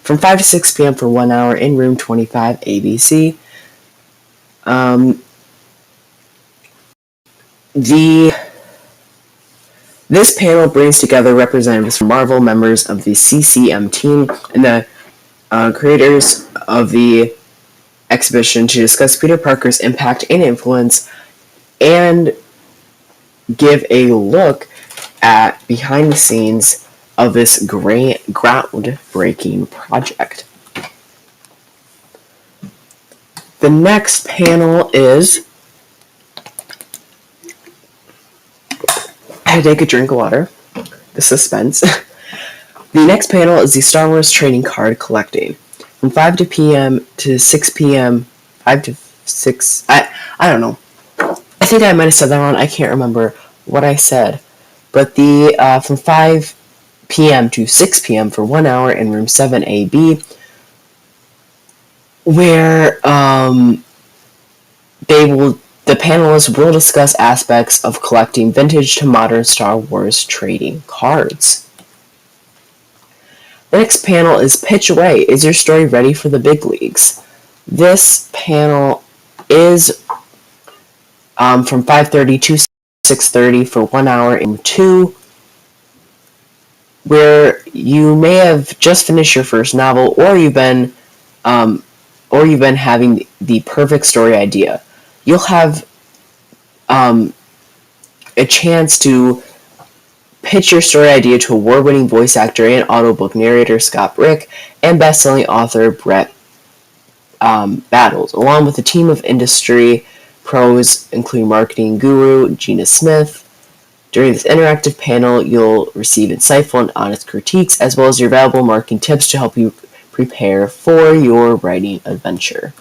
from 5 to 6 p.m. for 1 hour in room 25 ABC. This panel brings together representatives from Marvel, members of the CCM team, and the creators of the exhibition to discuss Peter Parker's impact and influence and give a look at behind the scenes of this groundbreaking project. The next panel is... I had to take a drink of water. The suspense. The next panel is the Star Wars trading card collecting. From 5 to p.m. to 6 p.m. 5 to 6... I don't know. I think I might have said that wrong. I can't remember what I said. But the from 5 p.m. to 6 p.m. for 1 hour in room 7AB, where the panelists will discuss aspects of collecting vintage to modern Star Wars trading cards. The next panel is Pitch Away. Is your story ready for the big leagues? This panel is from 5:30 to 6:30 for 1 hour in 2, where you may have just finished your first novel, or you've been having the perfect story idea. You'll have a chance to pitch your story idea to award-winning voice actor and audiobook narrator Scott Brick and best-selling author Brett Battles, along with a team of industry pros, including marketing guru Gina Smith. During this interactive panel, you'll receive insightful and honest critiques, as well as your valuable marketing tips to help you prepare for your writing adventure.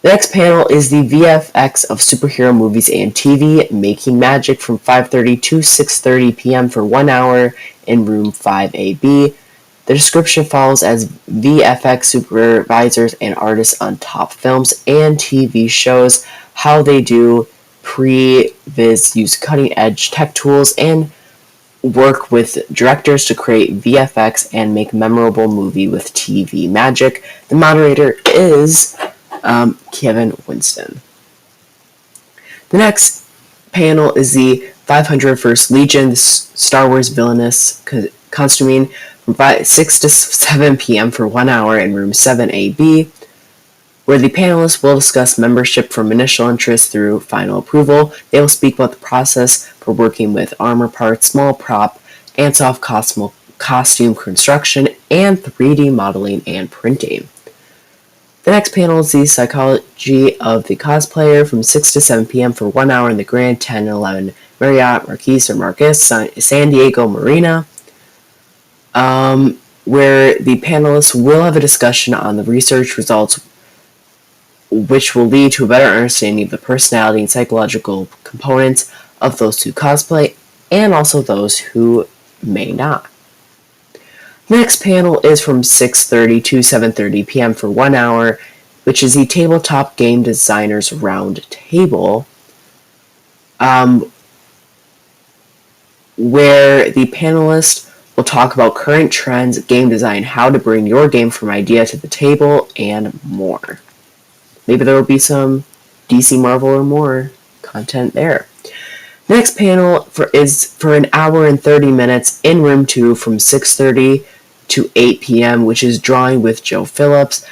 The next panel is the VFX of superhero movies and TV, Making Magic, from 5:30 to 6:30 p.m. for 1 hour in room 5AB. The description follows as VFX supervisors and artists on top films and TV shows how they do pre-viz, use cutting-edge tech tools, and work with directors to create VFX and make memorable movie with TV magic. The moderator is Kevin Winston. The next panel is the 501st Legion, Star Wars villainous costuming from 6 to 7 p.m. for 1 hour in room 7AB, where the panelists will discuss membership from initial interest through final approval. They will speak about the process for working with armor parts, small prop, and soft costume construction, and 3D modeling and printing. The next panel is the psychology of the cosplayer from 6 to 7 p.m. for 1 hour in the Grand 10 and 11 Marriott Marquis or Marcus San Diego Marina, where the panelists will have a discussion on the research results, which will lead to a better understanding of the personality and psychological components of those who cosplay, and also those who may not. The next panel is from 6:30 to 7:30 p.m. for 1 hour, which is the Tabletop Game Designers Round Table, where the panelists will talk about current trends, game design, how to bring your game from idea to the table, and more. Maybe there will be some DC, Marvel, or more content there. The next panel is for an hour and 30 minutes in room 2 from 6:30 to 8 p.m., which is Drawing with Joe Phillips,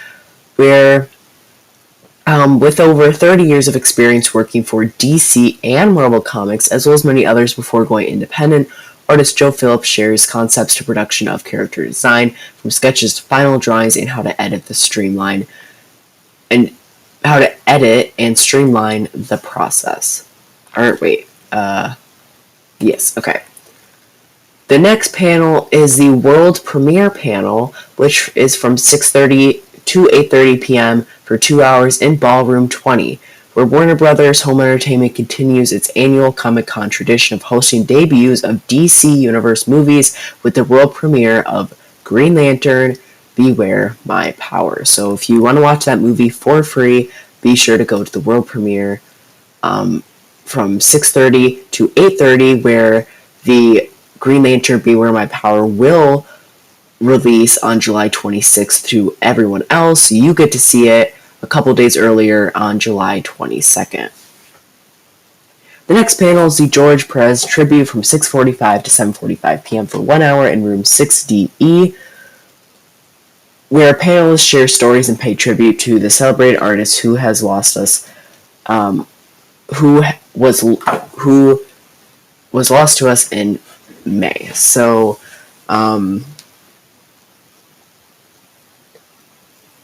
where with over 30 years of experience working for DC and Marvel Comics, as well as many others before going independent, artist Joe Phillips shares concepts to production of character design, from sketches to final drawings, and how to edit and streamline the process. Yes, okay. The next panel is the world premiere panel, which is from 6:30 to 8:30 p.m. for 2 hours in Ballroom 20, where Warner Brothers Home Entertainment continues its annual Comic-Con tradition of hosting debuts of DC Universe movies with the world premiere of Green Lantern, Beware My Power. So if you want to watch that movie for free, be sure to go to the world premiere from 6:30 to 8:30, where the Green Lantern Beware My Power will release on July 26th to everyone else. You get to see it a couple days earlier on July 22nd. The next panel is the George Perez tribute from 6:45 to 7:45 p.m. for 1 hour in room 6DE, where panelists share stories and pay tribute to the celebrated artist who has lost us, who was lost to us in May. So,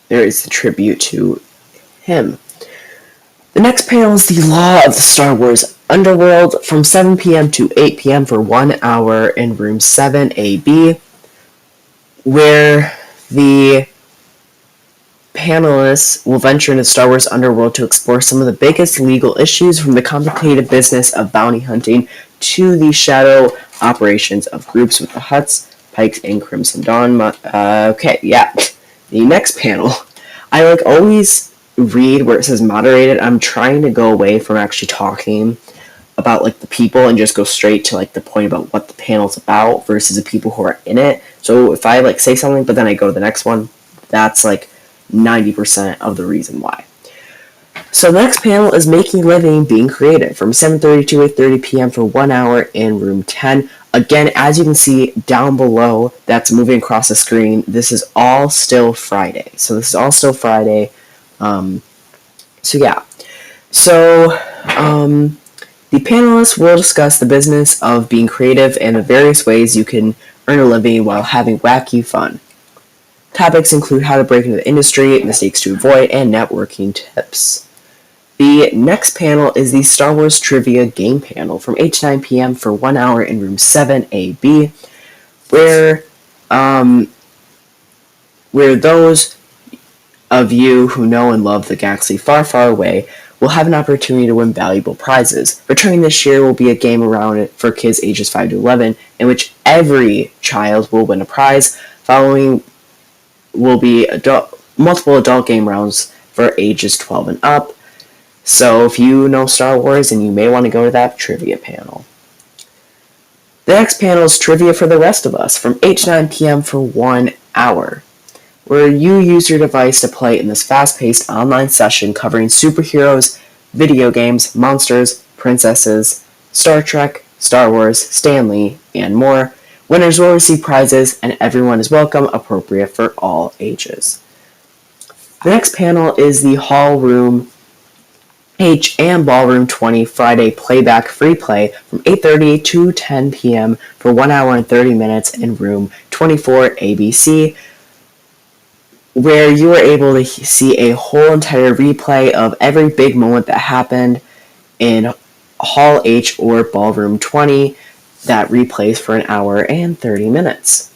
there is the tribute to him. The next panel is the Law of the Star Wars Underworld from 7 p.m. to 8 p.m. for 1 hour in room 7AB, where the panelists will venture into Star Wars Underworld to explore some of the biggest legal issues, from the complicated business of bounty hunting to the shadow operations of groups with the Hutts, Pikes, and Crimson Dawn. The next panel, I always read where it says moderated. I'm trying to go away from actually talking about the people and just go straight to the point about what the panel's about versus the people who are in it. So if I say something but then I go to the next one, that's 90% of the reason why. So the next panel is Making Living, Being Creative from 7:30 to 8:30 p.m. for 1 hour in room 10. Again, as you can see down below, that's moving across the screen. This is all still Friday. The panelists will discuss the business of being creative and the various ways you can earn a living while having wacky fun. Topics include how to break into the industry, mistakes to avoid, and networking tips. The next panel is the Star Wars Trivia Game Panel from 8 to 9 p.m. for 1 hour in room 7AB, where those of you who know and love the galaxy far, far away will have an opportunity to win valuable prizes. Returning this year will be a game around it for kids ages 5 to 11, in which every child will win a prize. Following will be multiple adult game rounds for ages 12 and up. So if you know Star Wars, and you may want to go to that trivia panel. The next panel is Trivia for the Rest of Us from 8 to 9 p.m. for 1 hour, where you use your device to play in this fast-paced online session covering superheroes, video games, monsters, princesses, Star Trek, Star Wars, Stan Lee, and more, Winners will receive prizes, and everyone is welcome, appropriate for all ages. The next panel is the Hall Room H and Ballroom 20 Friday Playback Free Play from 8:30 to 10 p.m. for 1 hour and 30 minutes in room 24 ABC, where you are able to see a whole entire replay of every big moment that happened in Hall H or Ballroom 20 that replays for an hour and 30 minutes.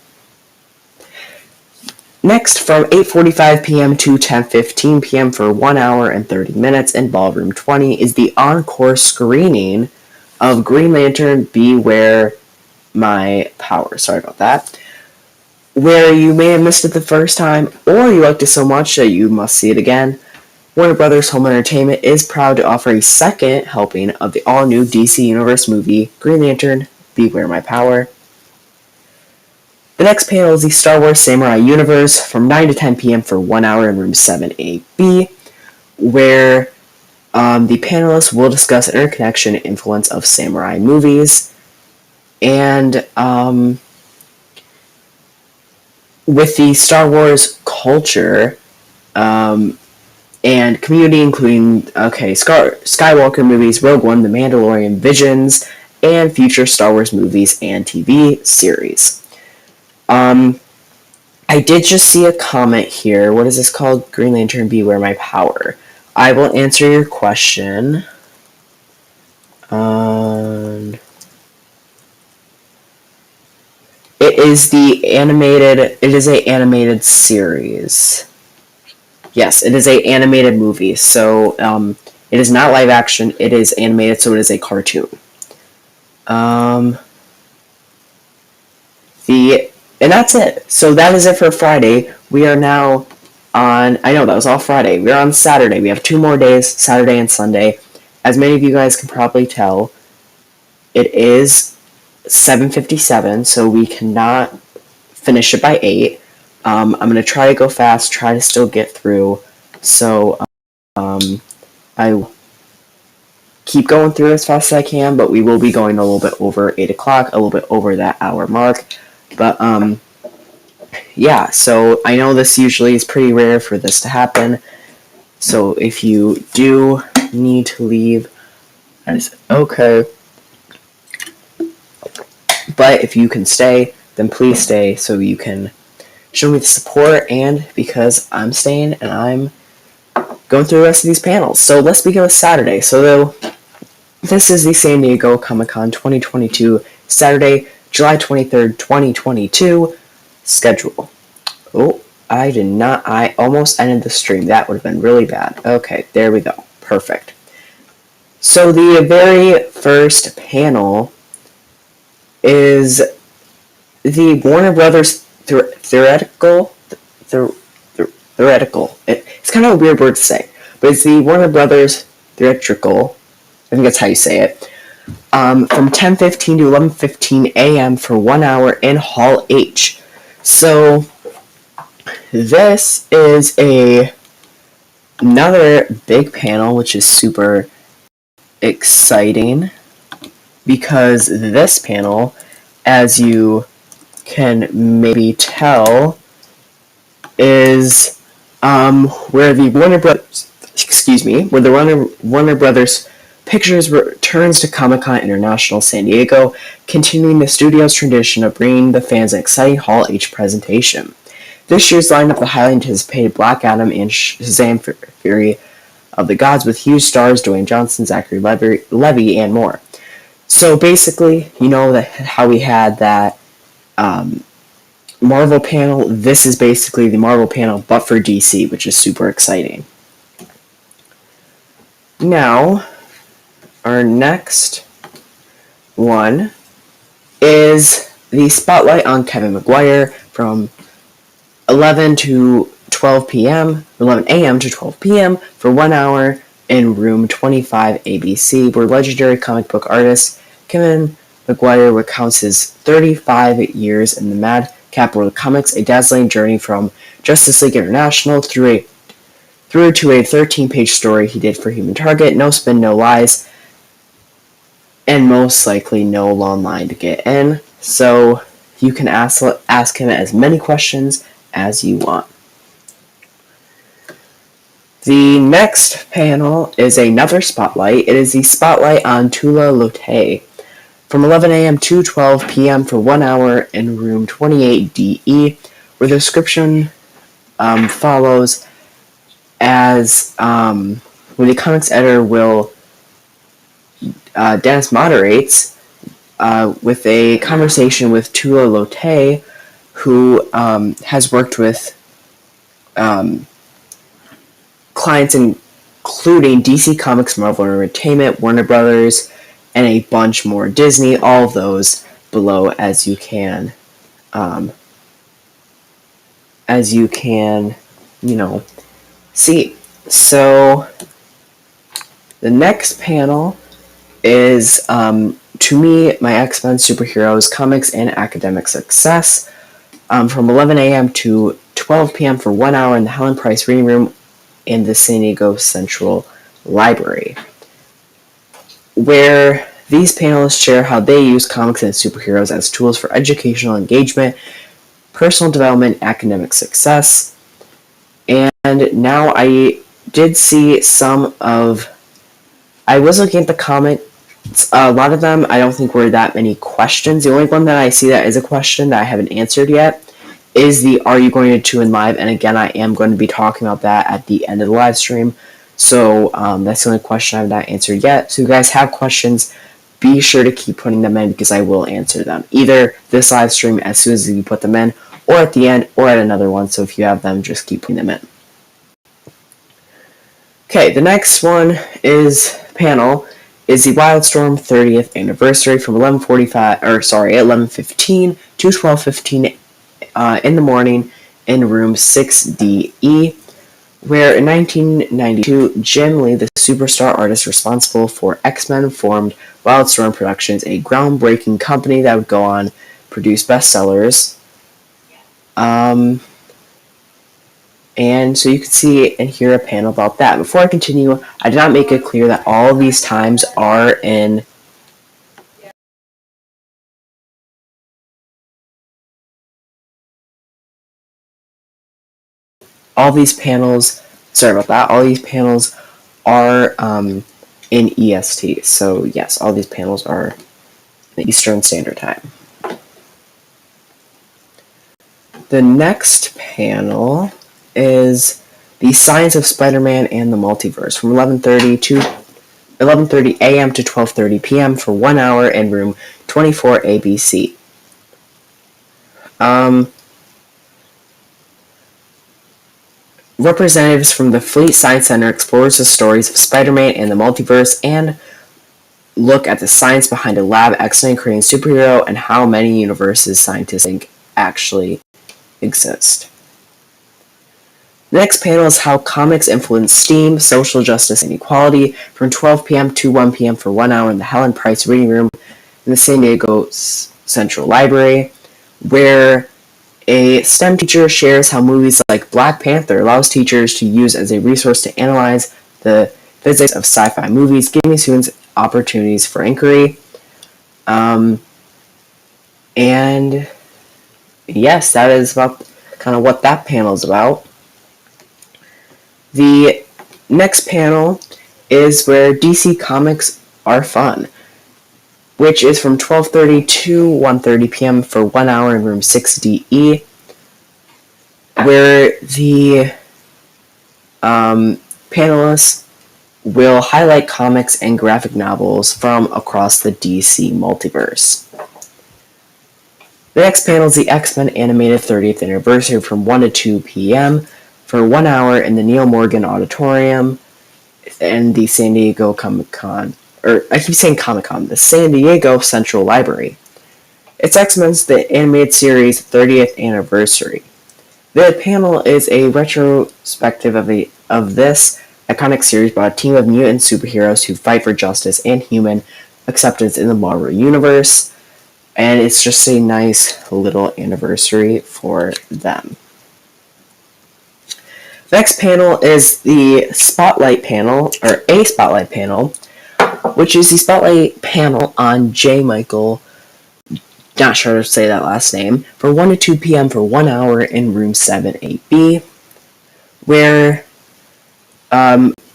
Next, from 8:45 p.m. to 10:15 p.m. for 1 hour and 30 minutes in Ballroom 20 is the encore screening of Green Lantern Beware My Power. Sorry about that. Where you may have missed it the first time, or you liked it so much that you must see it again. Warner Brothers Home Entertainment is proud to offer a second helping of the all-new DC Universe movie, Green Lantern Beware My Power. The next panel is the Star Wars Samurai Universe from 9 to 10 p.m. for 1 hour in room 7AB, where the panelists will discuss interconnection and influence of samurai movies, and with the Star Wars culture and community, including Skywalker movies, Rogue One, The Mandalorian, Visions, and future Star Wars movies and TV series. I did just see a comment here. What is this called? Green Lantern Beware My Power. I will answer your question. It is a animated series. Yes, it is a animated movie. So, it is not live action. It is animated, so it is a cartoon. And that's it. So that is it for Friday. We are now on... I know, that was all Friday. We are on Saturday. We have 2 more days, Saturday and Sunday. As many of you guys can probably tell, it is 7:57, so we cannot finish it by 8. I'm going to try to go fast, try to still get through. So I will keep going through as fast as I can, but we will be going a little bit over 8 o'clock, a little bit over that hour mark. But, yeah, so I know this usually is pretty rare for this to happen. So if you do need to leave, that is okay. But if you can stay, then please stay so you can show me the support, and because I'm staying and I'm going through the rest of these panels. So let's begin with Saturday. So this is the San Diego Comic-Con 2022, Saturday, July 23rd, 2022 schedule. Oh, I almost ended the stream. That would have been really bad. Okay, there we go. Perfect. So the very first panel is the Warner Brothers theoretical. It's kind of a weird word to say, but it's the Warner Brothers theatrical. I think that's how you say it. From 10:15 to 11:15 a.m. for 1 hour in Hall H. So this is another big panel, which is super exciting, because this panel, as you can maybe tell, is where the Warner Brothers Pictures returns to Comic-Con International San Diego, continuing the studio's tradition of bringing the fans an exciting Hall H presentation. This year's lineup, the highly anticipated Black Adam and Shazam Fury of the Gods, with huge stars Dwayne Johnson, Zachary Levi, and more. So basically, you know how we had that Marvel panel. This is basically the Marvel panel, but for DC, which is super exciting. Now, our next one is the Spotlight on Kevin Maguire from 11 to 12 p.m., 11 a.m. to 12 p.m. for 1 hour in room 25 ABC, where legendary comic book artist Kevin Maguire recounts his 35 years in the mad capital of comics, a dazzling journey from Justice League International through to a 13-page story he did for Human Target. No spin, no lies, and most likely no long line to get in. So you can ask him as many questions as you want. The next panel is another spotlight. It is the spotlight on Tula Lotay from 11 a.m. to 12 p.m. for 1 hour in room 28DE, where the description follows as where the comics editor Dennis moderates with a conversation with Tula Lotay, who has worked with clients including DC Comics, Marvel Entertainment, Warner Brothers, and a bunch more, Disney, all of those below as you can, see. So the next panel is, to me, my X-Men Superheroes Comics and Academic Success, from 11 a.m. to 12 p.m. for 1 hour in the Helen Price Reading Room in the San Diego Central Library, where these panelists share how they use comics and superheroes as tools for educational engagement, personal development, academic success. And now I did see I was looking at the comments. A lot of them I don't think were that many questions. The only one that I see that is a question that I haven't answered yet is the "Are you going to tune in live?" And again, I am going to be talking about that at the end of the live stream. So that's the only question I've not answered yet. So if you guys have questions, be sure to keep putting them in because I will answer them. Either this live stream as soon as you put them in, or at the end, or at another one. So if you have them, just keep putting them in. Okay, the next panel is the Wildstorm 30th anniversary from 11:15 to 12:15 in the morning in room 6DE, where in 1992, Jim Lee, the superstar artist responsible for X-Men, formed Wildstorm Productions, a groundbreaking company that would go on to produce bestsellers. And so you can see and hear a panel about that. Before I continue, I did not make it clear that all of these times are in all these panels are in EST. So yes, all these panels are in Eastern Standard Time. The next panel is the Science of Spider-Man and the Multiverse from 11:30 a.m. to 12:30 p.m. for 1 hour in room 24 ABC. Representatives from the Fleet Science Center explores the stories of Spider-Man and the multiverse and look at the science behind a lab X-Men creating a superhero and how many universes scientists think actually exist. The next panel is how comics influence STEAM, social justice, and equality from 12 p.m. to 1 p.m. for 1 hour in the Helen Price Reading Room in the San Diego Central Library, where a STEM teacher shares how movies like Black Panther allows teachers to use as a resource to analyze the physics of sci-fi movies, giving students opportunities for inquiry. And yes, that is about kind of what that panel is about. The next panel is where DC Comics are fun, which is from 12:30 to 1:30 p.m. for 1 hour in room 6DE, where the panelists will highlight comics and graphic novels from across the DC multiverse. The next panel is the X-Men Animated 30th Anniversary from 1 to 2 p.m. for 1 hour in the Neil Morgan Auditorium and the San Diego Comic-Con. Or, I keep saying Comic-Con, the San Diego Central Library. It's X-Men's The Animated Series 30th Anniversary. The panel is a retrospective of this iconic series about a team of mutant superheroes who fight for justice and human acceptance in the Marvel Universe. And it's just a nice little anniversary for them. The next panel is the Spotlight panel, or a Spotlight panel, which is the Spotlight panel on J. Michael not sure to say that last name, from 1 to 2 p.m. for 1 hour in room 7AB, where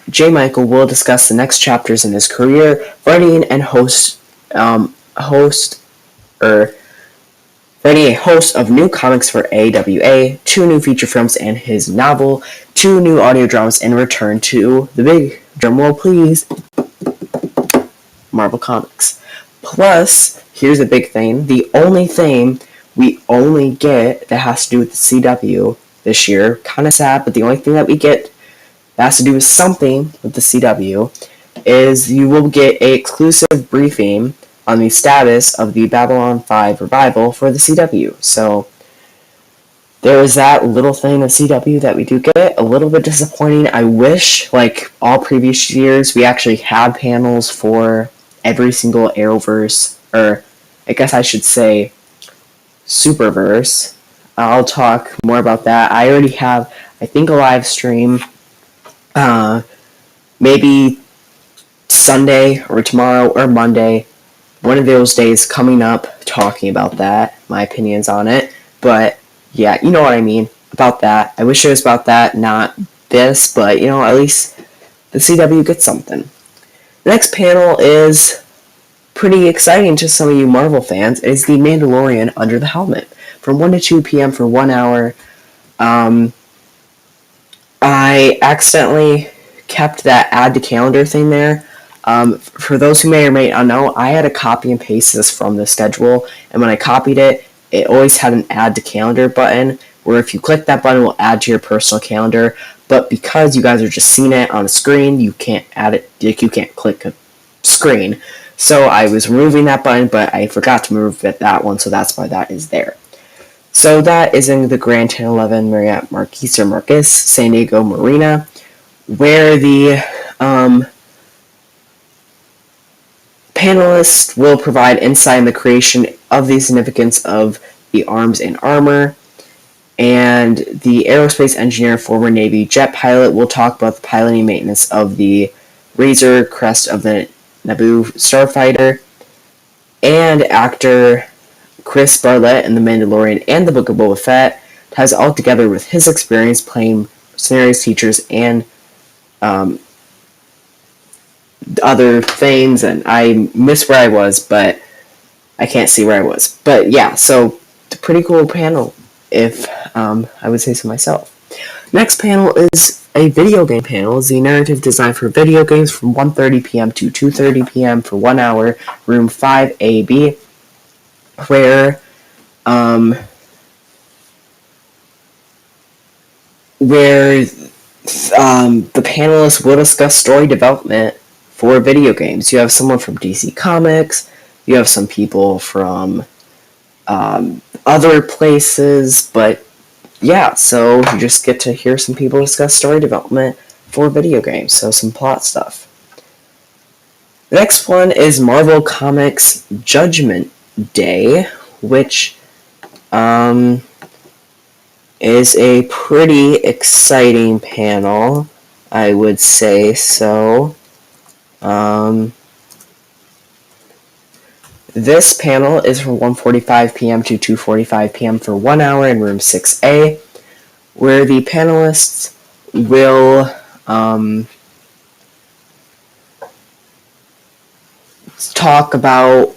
J. Michael will discuss the next chapters in his career, writing and writing a host of new comics for AWA, 2 new feature films and his novel, 2 new audio dramas, and return to the big, drumroll please, Marvel Comics. Plus, here's a big thing, the only thing we only get that has to do with the CW this year, kind of sad, but the only thing that we get that has to do with something with the CW is you will get an exclusive briefing on the status of the Babylon 5 revival for the CW. So there is that little thing of CW that we do get. A little bit disappointing. I wish, like all previous years, we actually had panels for every single Arrowverse, or I guess I should say Superverse. I'll talk more about that. I already have, I think, a live stream maybe Sunday or tomorrow or Monday, one of those days coming up, talking about that, my opinions on it. But yeah, you know what I mean about that. I wish it was about that, not this, but at least the CW gets something. The next panel is pretty exciting to some of you Marvel fans. It is The Mandalorian Under the Helmet from 1 to 2 p.m. for 1 hour. I accidentally kept that add to calendar thing there. For those who may or may not know, I had to copy and paste this from the schedule, and when I copied it, it always had an add to calendar button, where if you click that button, it will add to your personal calendar, but because you guys are just seeing it on a screen, you can't add it, you can't click a screen. So I was removing that button, but I forgot to remove that one, so that's why that is there. So that is in the Grand 1011 Marriott Marquis or Marcus San Diego Marina, where the panelists will provide insight in the creation of the significance of the arms and armor, and the aerospace engineer, former Navy jet pilot, will talk about the piloting maintenance of the Razor Crest of the Naboo starfighter, and actor Chris Bartlett in The Mandalorian and The Book of Boba Fett ties all together with his experience playing mercenaries, teachers, and other things, and I missed where I was, but I can't see where I was. But yeah, so it's a pretty cool panel, if I would say so myself. Next panel is a video game panel. It's the narrative design for video games from 1:30 p.m. to 2:30 p.m. for 1 hour, room 5AB, where the panelists will discuss story development for video games. You have someone from DC Comics, you have some people from other places, but yeah, so you just get to hear some people discuss story development for video games, so some plot stuff. The next one is Marvel Comics Judgment Day, which is a pretty exciting panel, I would say so. This panel is from 1:45 p.m. to 2:45 p.m. for 1 hour in room 6A, where the panelists will talk about,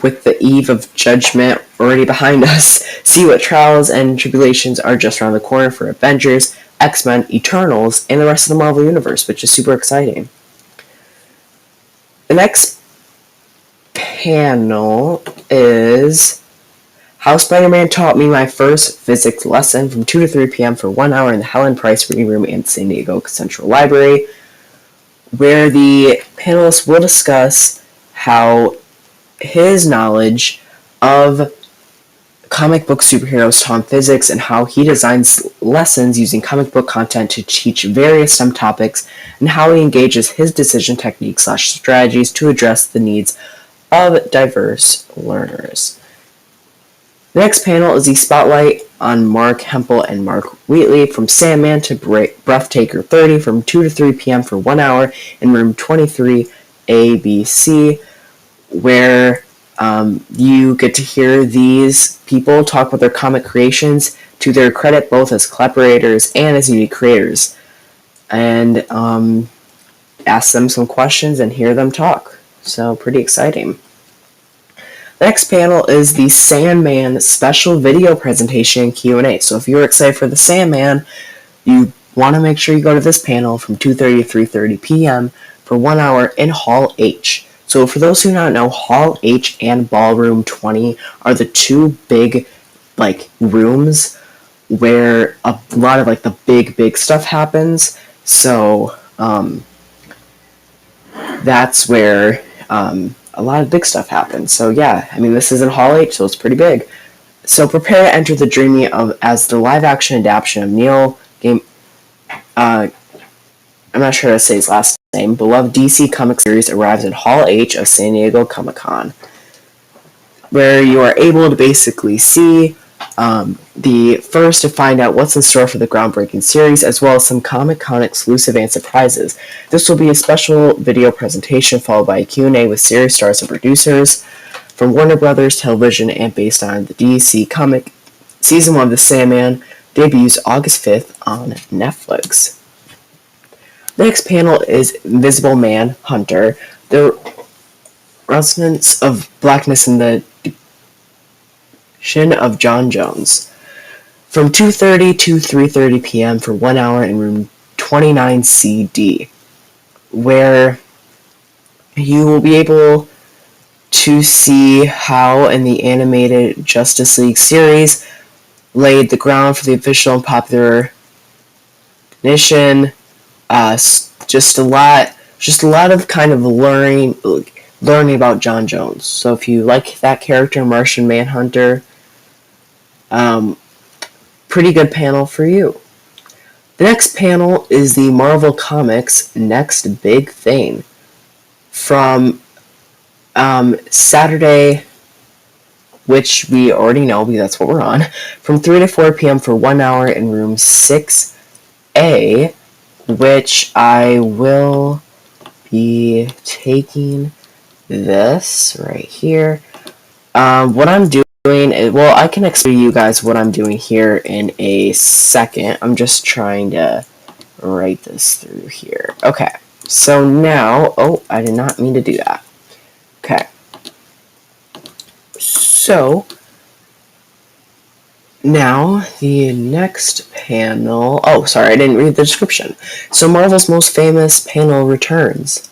with the eve of judgment already behind us, see what trials and tribulations are just around the corner for Avengers, X-Men, Eternals, and the rest of the Marvel Universe, which is super exciting. The next panel is How Spider-Man Taught Me My First Physics Lesson from 2 to 3 p.m. for 1 hour in the Helen Price Reading Room in San Diego Central Library, where the panelists will discuss how his knowledge of comic book superheroes taught him physics and how he designs lessons using comic book content to teach various STEM topics, and how he engages his decision techniques / strategies to address the needs of diverse learners. The next panel is the spotlight on Mark Hempel and Mark Wheatley from Sandman to Breathtaker 30 from 2 to 3 p.m. for 1 hour in room 23 ABC, where You get to hear these people talk about their comic creations to their credit, both as collaborators and as unique creators, and ask them some questions and hear them talk. So pretty exciting. The next panel is the Sandman special video presentation Q&A. So if you're excited for the Sandman, you want to make sure you go to this panel from 2:30 to 3:30 p.m. for 1 hour in Hall H. So for those who do not know, Hall H and Ballroom 20 are the two big rooms where a lot of the big stuff happens. So that's where a lot of big stuff happens. So yeah, I mean, this is in Hall H, so it's pretty big. So prepare to enter the journey as the live-action adaptation of Neil Game. I'm not sure how to say his last name. Beloved DC comic series arrives in Hall H of San Diego Comic-Con, where you are able to basically see the first to find out what's in store for the groundbreaking series, as well as some Comic-Con exclusive and surprises. This will be a special video presentation followed by a Q&A with series stars and producers from Warner Brothers Television, and based on the DC comic. Season 1 of The Sandman debuts August 5th on Netflix. The next panel is Invisible Man Hunter, the resonance of blackness in the Shin of John Jones, from 2:30 to 3:30 p.m. for 1 hour in room 29CD, where you will be able to see how in the animated Justice League series laid the ground for the official and popular definition. Just a lot of kind of learning about John Jones. So if you like that character, Martian Manhunter, pretty good panel for you. The next panel is the Marvel Comics Next Big Thing from Saturday, which we already know because that's what we're on, from 3 to 4 p.m. for 1 hour in room 6A, which I will be taking this right here. What I'm doing, well, I can explain to you guys what I'm doing here in a second. I'm just trying to write this through here. Okay, so now, oh, I did not mean to do that. Okay, so now the next panel, oh, sorry, I didn't read the description. So Marvel's most famous panel returns.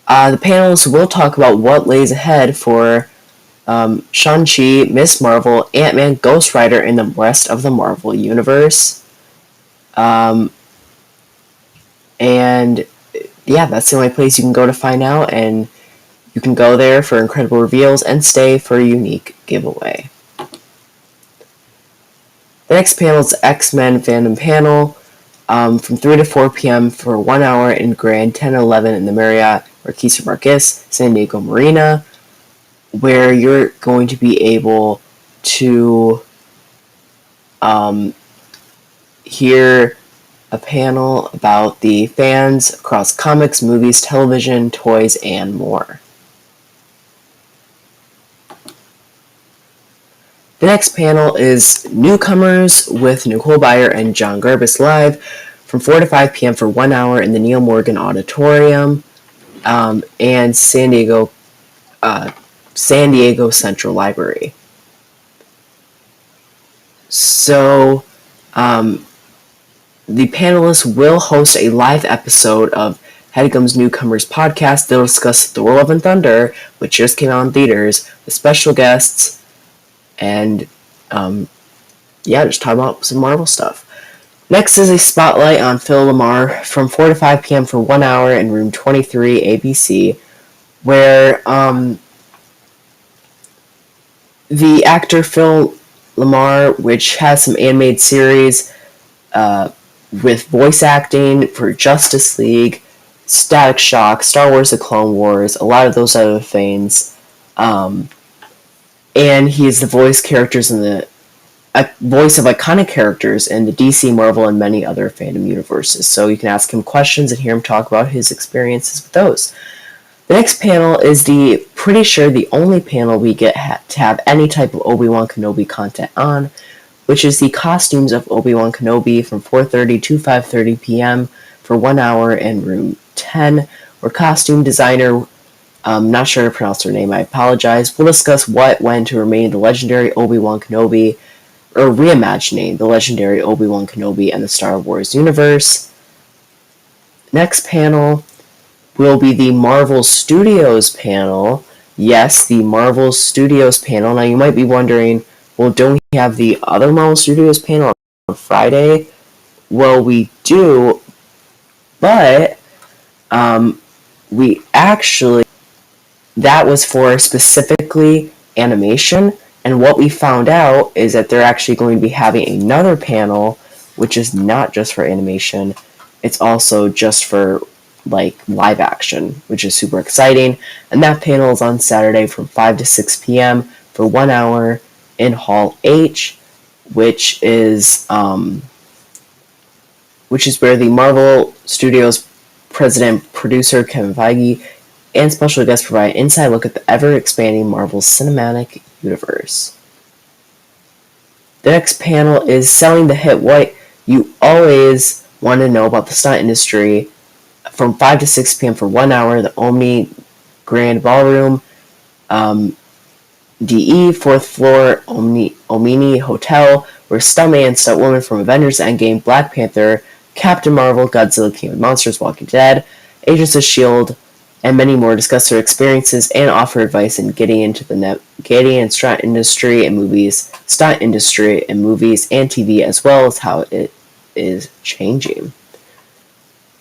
The panels will talk about what lays ahead for Shang-Chi, Miss Marvel, Ant-Man, Ghost Rider, and the rest of the Marvel Universe. And yeah, that's the only place you can go to find out, and you can go there for incredible reveals and stay for a unique giveaway. The next panel is X-Men Fandom Panel from 3 to 4 p.m. for 1 hour in Grand 1011 in the Marriott Marquis Marcus, San Diego Marina, where you're going to be able to hear a panel about the fans across comics, movies, television, toys, and more. The next panel is Newcomers with Nicole Byer and John Gerbis live from 4 to 5 p.m. for 1 hour in the Neil Morgan Auditorium and San Diego Central Library. So the panelists will host a live episode of Headgum's Newcomers podcast. They'll discuss Thor: Love and Thunder, which just came out in theaters, with special guests, and just talk about some Marvel stuff. Next is a spotlight on Phil LaMarr from 4 to 5 p.m. for 1 hour in room 23 ABC, where the actor Phil LaMarr, which has some animated series with voice acting for Justice League, Static Shock, Star Wars: The Clone Wars, a lot of those other things, and he is the voice of iconic characters in the DC, Marvel, and many other fandom universes. So you can ask him questions and hear him talk about his experiences with those. The next panel is the pretty sure the only panel we get to have any type of Obi-Wan Kenobi content on, which is the costumes of Obi-Wan Kenobi from 4:30 to 5:30 p.m. for 1 hour in room 10, where costume designer, not sure how to pronounce her name, I apologize, will discuss what went to remain the legendary Obi-Wan Kenobi, or reimagining the legendary Obi-Wan Kenobi and the Star Wars universe. Next panel will be the Marvel Studios panel. Yes, the Marvel Studios panel. Now you might be wondering, well, don't we have the other Marvel Studios panel on Friday? Well, we do, but we actually, that was for specifically animation, and what we found out is that they're actually going to be having another panel, which is not just for animation, it's also just for like live action, which is super exciting. And that panel is on Saturday from 5 to 6 p.m. for 1 hour in Hall H, which is where the Marvel Studios president, producer Kevin Feige, and special guests provide an inside look at the ever-expanding Marvel Cinematic Universe. The next panel is selling the hit what you always want to know about the stunt industry from 5 to 6 p.m. for 1 hour, the Omni Grand Ballroom, DE, 4th floor, Omni Hotel, where stuntman and stuntwoman from Avengers Endgame, Black Panther, Captain Marvel, Godzilla, King of Monsters, Walking Dead, Agents of S.H.I.E.L.D., and many more discuss their experiences and offer advice in getting into the stunt industry and movies and TV, as well as how it is changing.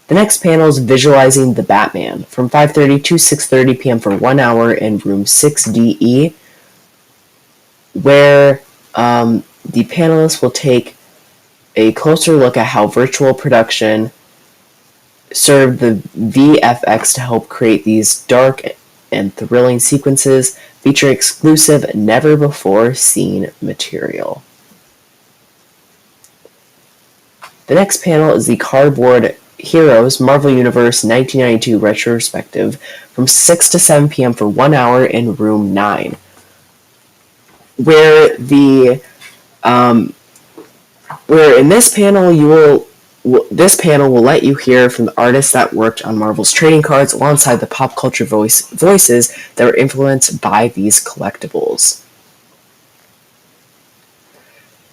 The next panel is visualizing the Batman from 5:30 to 6:30 p.m. for 1 hour in room 6DE, where the panelists will take a closer look at how virtual production served the VFX to help create these dark and thrilling sequences featuring exclusive, never-before-seen material. The next panel is the Cardboard Heroes Marvel Universe 1992 retrospective from 6 to 7 p.m. for 1 hour in room 9, where in this panel this panel will let you hear from the artists that worked on Marvel's trading cards alongside the pop culture voices that were influenced by these collectibles.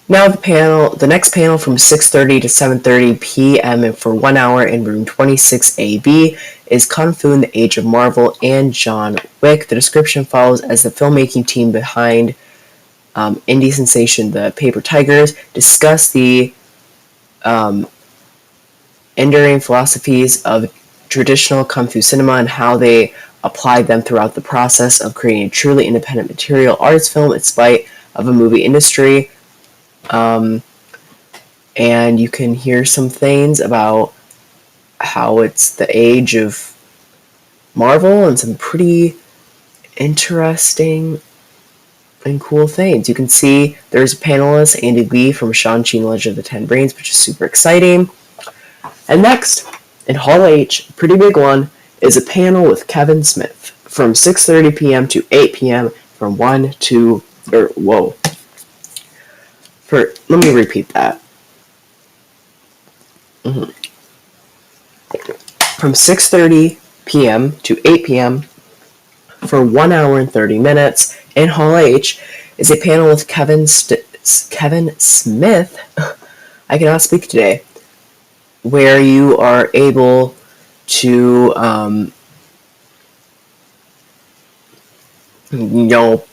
Now the next panel from 6:30 to 7:30 p.m. for 1 hour in room 26AB is Kung Fu in the Age of Marvel and John Wick. The description follows as the filmmaking team behind indie sensation The Paper Tigers discuss the enduring philosophies of traditional Kung Fu cinema and how they applied them throughout the process of creating a truly independent material arts film in spite of a movie industry. And you can hear some things about how it's the age of Marvel and some pretty interesting and cool things. You can see there's a panelist, Andy Lee from Shang-Chi and Legend of the Ten Rings, which is super exciting. And next, in Hall H, a pretty big one, is a panel with Kevin Smith from 6:30 p.m. to 8 p.m. from 1 to... let me repeat that. From 6:30 p.m. to 8 p.m. for 1 hour and 30 minutes in Hall H is a panel with Kevin Smith, I cannot speak today, where you are able to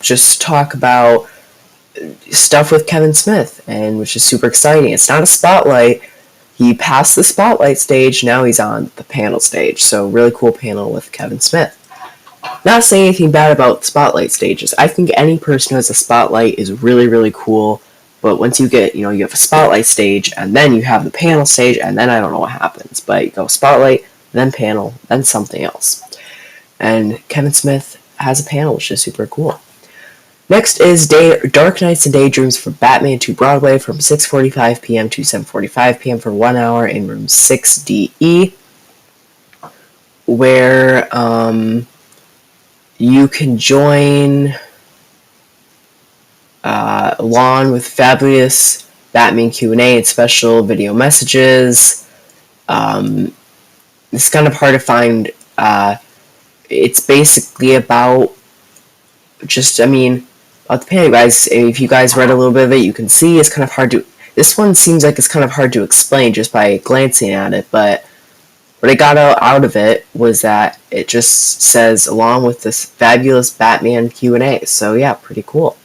just talk about stuff with Kevin Smith, and which is super exciting. It's not a spotlight. He passed the spotlight stage, now he's on the panel stage. So really cool panel with Kevin Smith. Not saying anything bad about spotlight stages. I think any person who has a spotlight is really, really cool. But once you get, you have a spotlight stage, and then you have the panel stage, and then I don't know what happens. But you go spotlight, then panel, then something else. And Kevin Smith has a panel, which is super cool. Next is Dark Nights and Daydreams for Batman 2 Broadway from 6:45 p.m. to 7:45 p.m. for 1 hour in room 6DE, where you can join along with fabulous Batman Q&A and special video messages. It's kind of hard to find. It's basically about about the panel, guys. If you guys read a little bit of it, you can see it's kind of hard to. This one seems like it's kind of hard to explain just by glancing at it, but what I got out of it was that it just says along with this fabulous Batman Q&A. So yeah, pretty cool.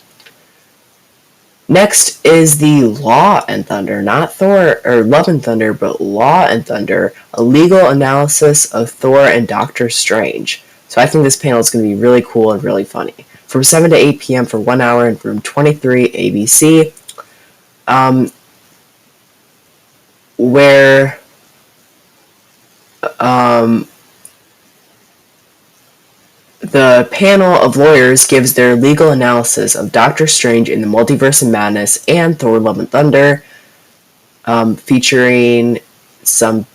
Next is the Law and Thunder, not Thor or Love and Thunder, but Law and Thunder, a legal analysis of Thor and Doctor Strange. So I think this panel is going to be really cool and really funny. From 7 to 8 p.m. for 1 hour in room 23 ABC, where the panel of lawyers gives their legal analysis of Doctor Strange in the Multiverse of Madness and Thor Love and Thunder, featuring some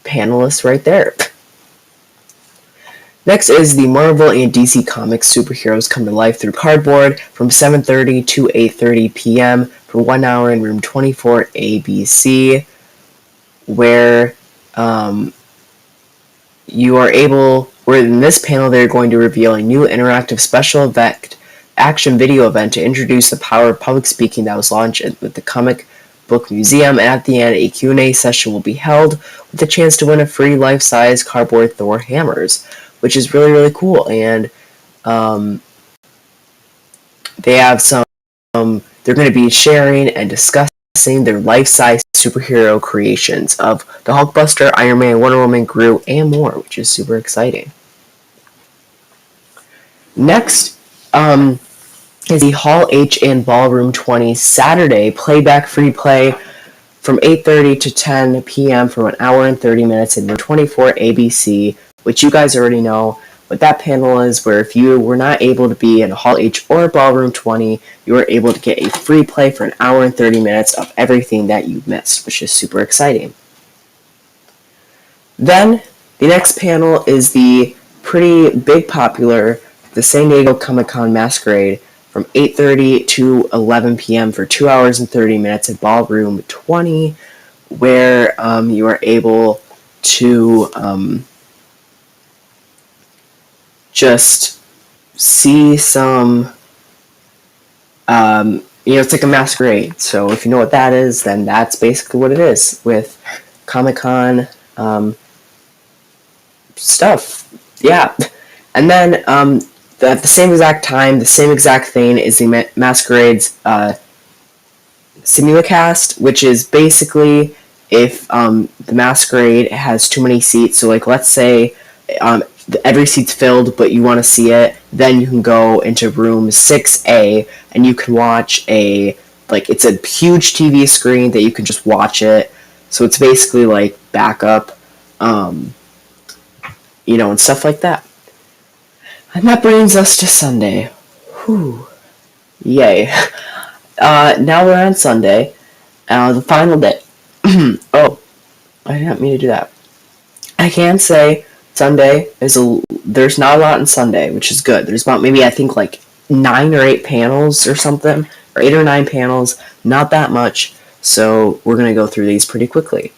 panelists right there. Next is the Marvel and DC Comics superheroes come to life through cardboard from 7:30 to 8:30 p.m. for 1 hour in room 24 ABC, where where in this panel they're going to reveal a new interactive special effect action video event to introduce the power of public speaking that was launched with the Comic Book Museum, and at the end a Q&A session will be held with a chance to win a free life-size cardboard Thor hammers, which is really, really cool. And they have they're going to be sharing and discussing their life-size superhero creations of the Hulkbuster, Iron Man, Wonder Woman, Groot, and more, which is super exciting. Next is the Hall H and Ballroom 20 Saturday playback free play from 8:30 to 10 p.m. for 1 hour and 30 minutes in room 24 ABC, which you guys already know what that panel is, where if you were not able to be in Hall H or Ballroom 20, you were able to get a free play for 1 hour and 30 minutes of everything that you missed, which is super exciting. Then, the next panel is the pretty big popular, the San Diego Comic-Con Masquerade from 8:30 to 11 p.m. for 2 hours and 30 minutes at Ballroom 20, where you are able to just see some, it's like a masquerade. So if you know what that is, then that's basically what it is with Comic-Con stuff. Yeah. And then at the same exact time, the same exact thing is the Masquerade's simulcast, which is basically if the Masquerade has too many seats. So like let's say every seat's filled, but you want to see it, then you can go into room 6A and you can watch it's a huge TV screen that you can just watch it. So it's basically like backup, and stuff like that. And that brings us to Sunday. Whew. Yay. Now we're on Sunday, the final day. Oh, I didn't mean to do that. I can say Sunday there's not a lot on Sunday, which is good. There's about maybe I think like 9 or 8 panels or something, or 8 or 9 panels, not that much. So we're gonna go through these pretty quickly.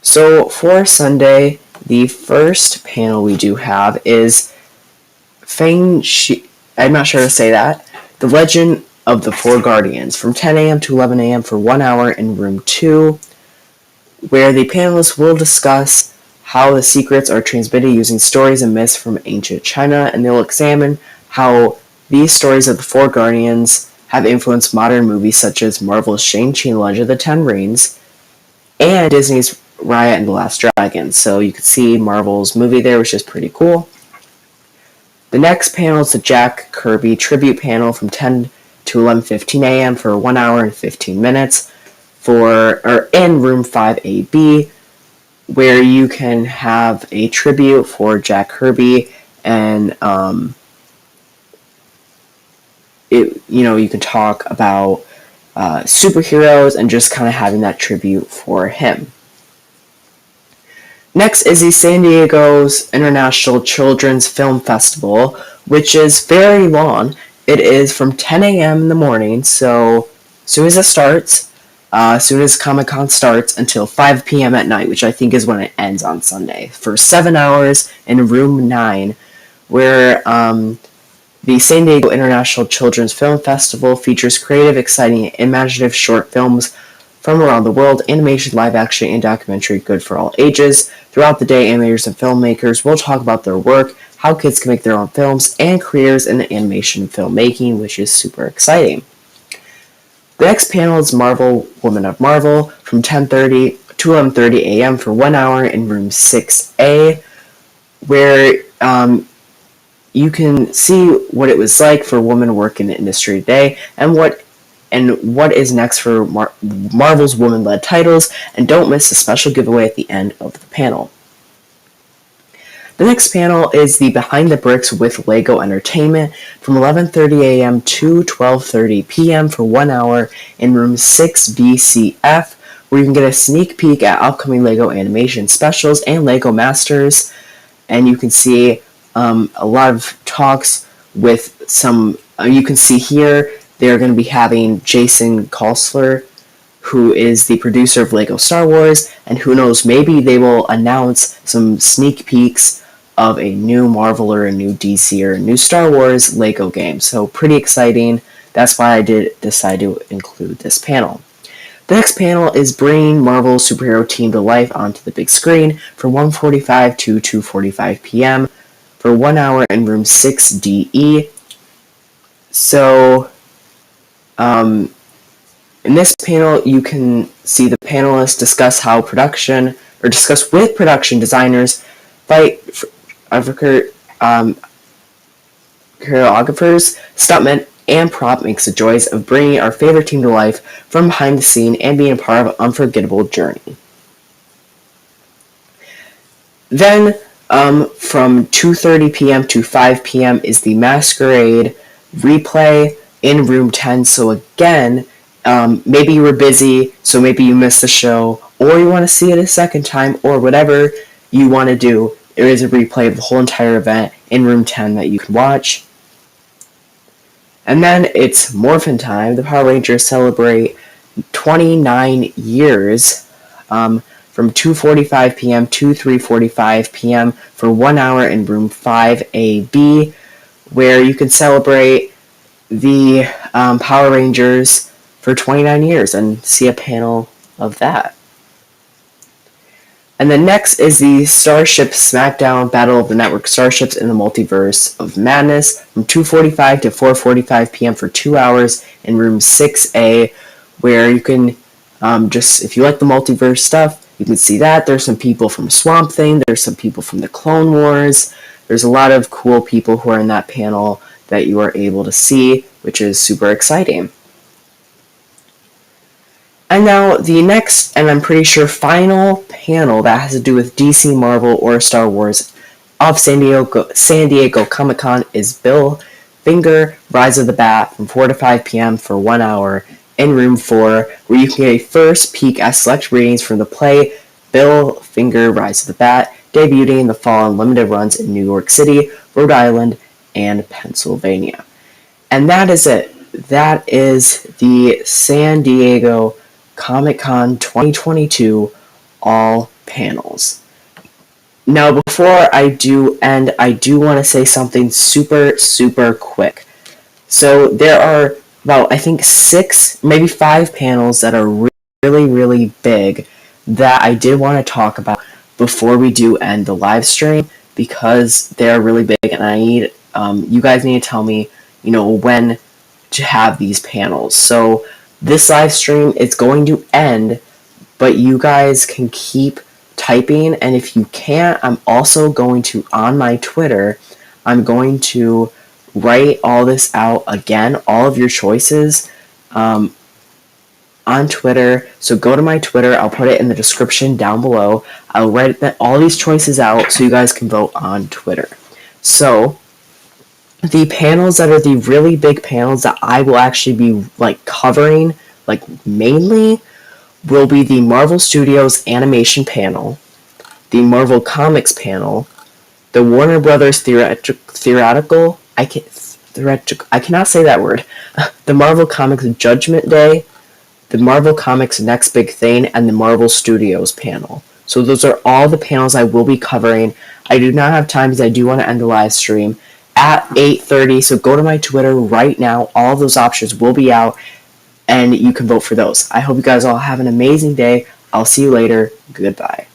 So for Sunday, the first panel we do have is I'm not sure how to say that. The Legend of the Four Guardians from 10 a.m. to 11 a.m. for 1 hour in room 2, where the panelists will discuss how the secrets are transmitted using stories and myths from ancient China, and they'll examine how these stories of the Four Guardians have influenced modern movies such as Marvel's Shang-Chi and Legend of the Ten Rings, and Disney's Raya and the Last Dragon. So you can see Marvel's movie there, which is pretty cool. The next panel is the Jack Kirby tribute panel from 10 to 11:15 a.m. for 1 hour and 15 minutes in room 5AB, where you can have a tribute for Jack Kirby, and you can talk about superheroes and just kind of having that tribute for him. Next is the San Diego's International Children's Film Festival, which is very long. It is from 10 a.m. in the morning, so as soon as it starts, as soon as Comic-Con starts, until 5 p.m. at night, which I think is when it ends on Sunday, for 7 hours in Room 9, where the San Diego International Children's Film Festival features creative, exciting, and imaginative short films from around the world, animation, live action, and documentary, good for all ages. Throughout the day, animators and filmmakers will talk about their work, how kids can make their own films, and careers in animation filmmaking, which is super exciting. The next panel is Marvel, Woman of Marvel, from 10:30 to 11:30 a.m. for 1 hour in room 6A, where you can see what it was like for women working in the industry today, and what is next for Marvel's women-led titles, and don't miss the special giveaway at the end of the panel. The next panel is the Behind the Bricks with LEGO Entertainment from 11:30 a.m. to 12:30 p.m. for 1 hour in room 6BCF, where you can get a sneak peek at upcoming LEGO animation specials and LEGO Masters, and you can see a lot of talks with some, you can see here, they're going to be having Jason Kolsler, who is the producer of LEGO Star Wars, and who knows, maybe they will announce some sneak peeks of a new Marvel or a new DC or a new Star Wars LEGO game. So pretty exciting. That's why I did decide to include this panel. The next panel is bringing Marvel's superhero team to life onto the big screen from 1:45 to 2:45 p.m. for 1 hour in room 6DE. So, in this panel, you can see the panelists discuss with production designers, choreographers, stuntmen, and prop makes the joys of bringing our favorite team to life from behind the scene and being a part of an unforgettable journey. Then, from 2:30 p.m. to 5 p.m. is the Masquerade replay in room 10. So again, maybe you were busy, so maybe you missed the show, or you want to see it a second time, or whatever you want to do. There is a replay of the whole entire event in room 10 that you can watch. And then it's Morphin time. The Power Rangers celebrate 29 years from 2:45 p.m. to 3:45 p.m. for 1 hour in room 5AB, where you can celebrate the Power Rangers for 29 years and see a panel of that. And then next is the Starship SmackDown Battle of the Network Starships in the Multiverse of Madness from 2:45 to 4:45 p.m. for 2 hours in room 6A, where you can if you like the multiverse stuff, you can see that. There's some people from Swamp Thing, there's some people from the Clone Wars, there's a lot of cool people who are in that panel that you are able to see, which is super exciting. And now the next, and I'm pretty sure final panel that has to do with DC, Marvel, or Star Wars of San Diego Comic-Con is Bill Finger, Rise of the Bat from 4 to 5 p.m. for 1 hour in room 4, where you can get a first peek at select readings from the play Bill Finger, Rise of the Bat, debuting in the fall on limited runs in New York City, Rhode Island, and Pennsylvania. And that is it. That is the San Diego Comic-Con 2022 all panels. Now, before I do end, I do want to say something super, super quick. So there are about, I think, 6, maybe 5 panels that are really, really big that I did want to talk about before we do end the live stream, because they're really big, and I need, you guys need to tell me, when to have these panels. So this live stream is going to end, but you guys can keep typing, and if you can't, I'm also going to, on my Twitter, I'm going to write all this out again, all of your choices, on Twitter. So go to my Twitter, I'll put it in the description down below. I'll write all these choices out so you guys can vote on Twitter. So the panels that are the really big panels that I will actually be covering mainly will be the Marvel Studios animation panel, the Marvel Comics panel, the Warner Brothers theoretical, I cannot say that word, the Marvel Comics Judgment Day, the Marvel Comics Next Big Thing, and the Marvel Studios panel. So those are all the panels I will be covering. I do not have time because I do want to end the live stream at 8:30, so go to my Twitter right now. All of those options will be out, and you can vote for those. I hope you guys all have an amazing day. I'll see you later. Goodbye.